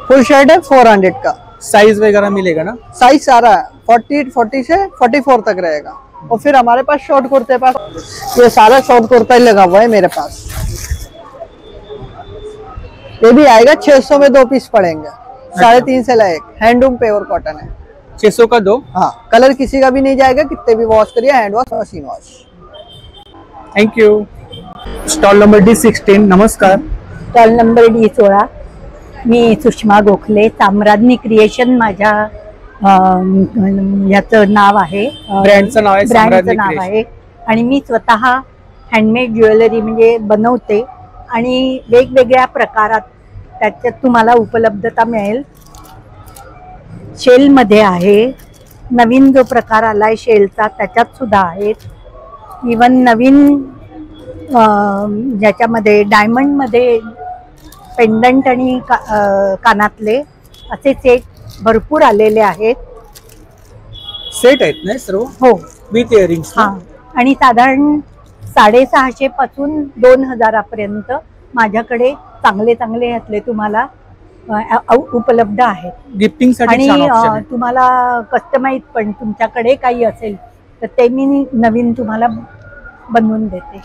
Speaker 24: फुल शर्ट है 400 का.
Speaker 1: साइज वगैरह मिलेगा ना?
Speaker 24: साइज सारा है 40 से 44 तक रहेगा. और फिर हमारे पास शॉर्ट कुर्ते पास ये सारा शॉर्ट कुर्ता ही लगा हुआ है मेरे पास. ये भी आएगा 600 में 2 पीस पड़ेंगे. 350 ला 1. हैंडलूम प्योर कॉटन है.
Speaker 1: 600 का 2.
Speaker 24: हाँ, कलर किसी का भी नहीं जाएगा, कितने भी वॉश करिए, hand wash, machine wash.
Speaker 1: Thank you. Stall number D16. नमस्कार.
Speaker 25: Stall number D16. मी सुषमा गोखले. साम्राज्ञी क्रिएशन माझ्या याचं नाव आहे.
Speaker 1: ब्रँडचं नाव आहे
Speaker 25: ब्रँडचं नाव आहे. आणि मी स्वतः हँडमेड ज्वेलरी म्हणजे बनवते. आणि वेगवेगळ्या प्रकारात त्याच्यात तुम्हाला उपलब्धता मिळेल. शेलमध्ये आहे, नवीन जो प्रकार आलाय शेलचा त्याच्यात सुद्धा आहेत. इवन नवीन ज्याच्यामध्ये डायमंडमध्ये पेंडंट आणि कानातले असे सेट भरपूर आलेले आहेत.
Speaker 1: सेट आहेत ना सर्व?
Speaker 25: हो,
Speaker 1: विथ इयरिंग्स.
Speaker 25: हा, आणि साधारण 650 पासून 2000 पर्यंत माझ्याकडे चांगले चांगले ह्यातले तुम्हाला उपलब्ध आहेत.
Speaker 1: गिफ्टिंग साठी छान ऑप्शन
Speaker 25: आणि
Speaker 1: आहे.
Speaker 25: तुम्हाला कस्टमाइज पण तुमच्याकडे काही असेल तर ते मी नवीन तुम्हाला बनवून देते.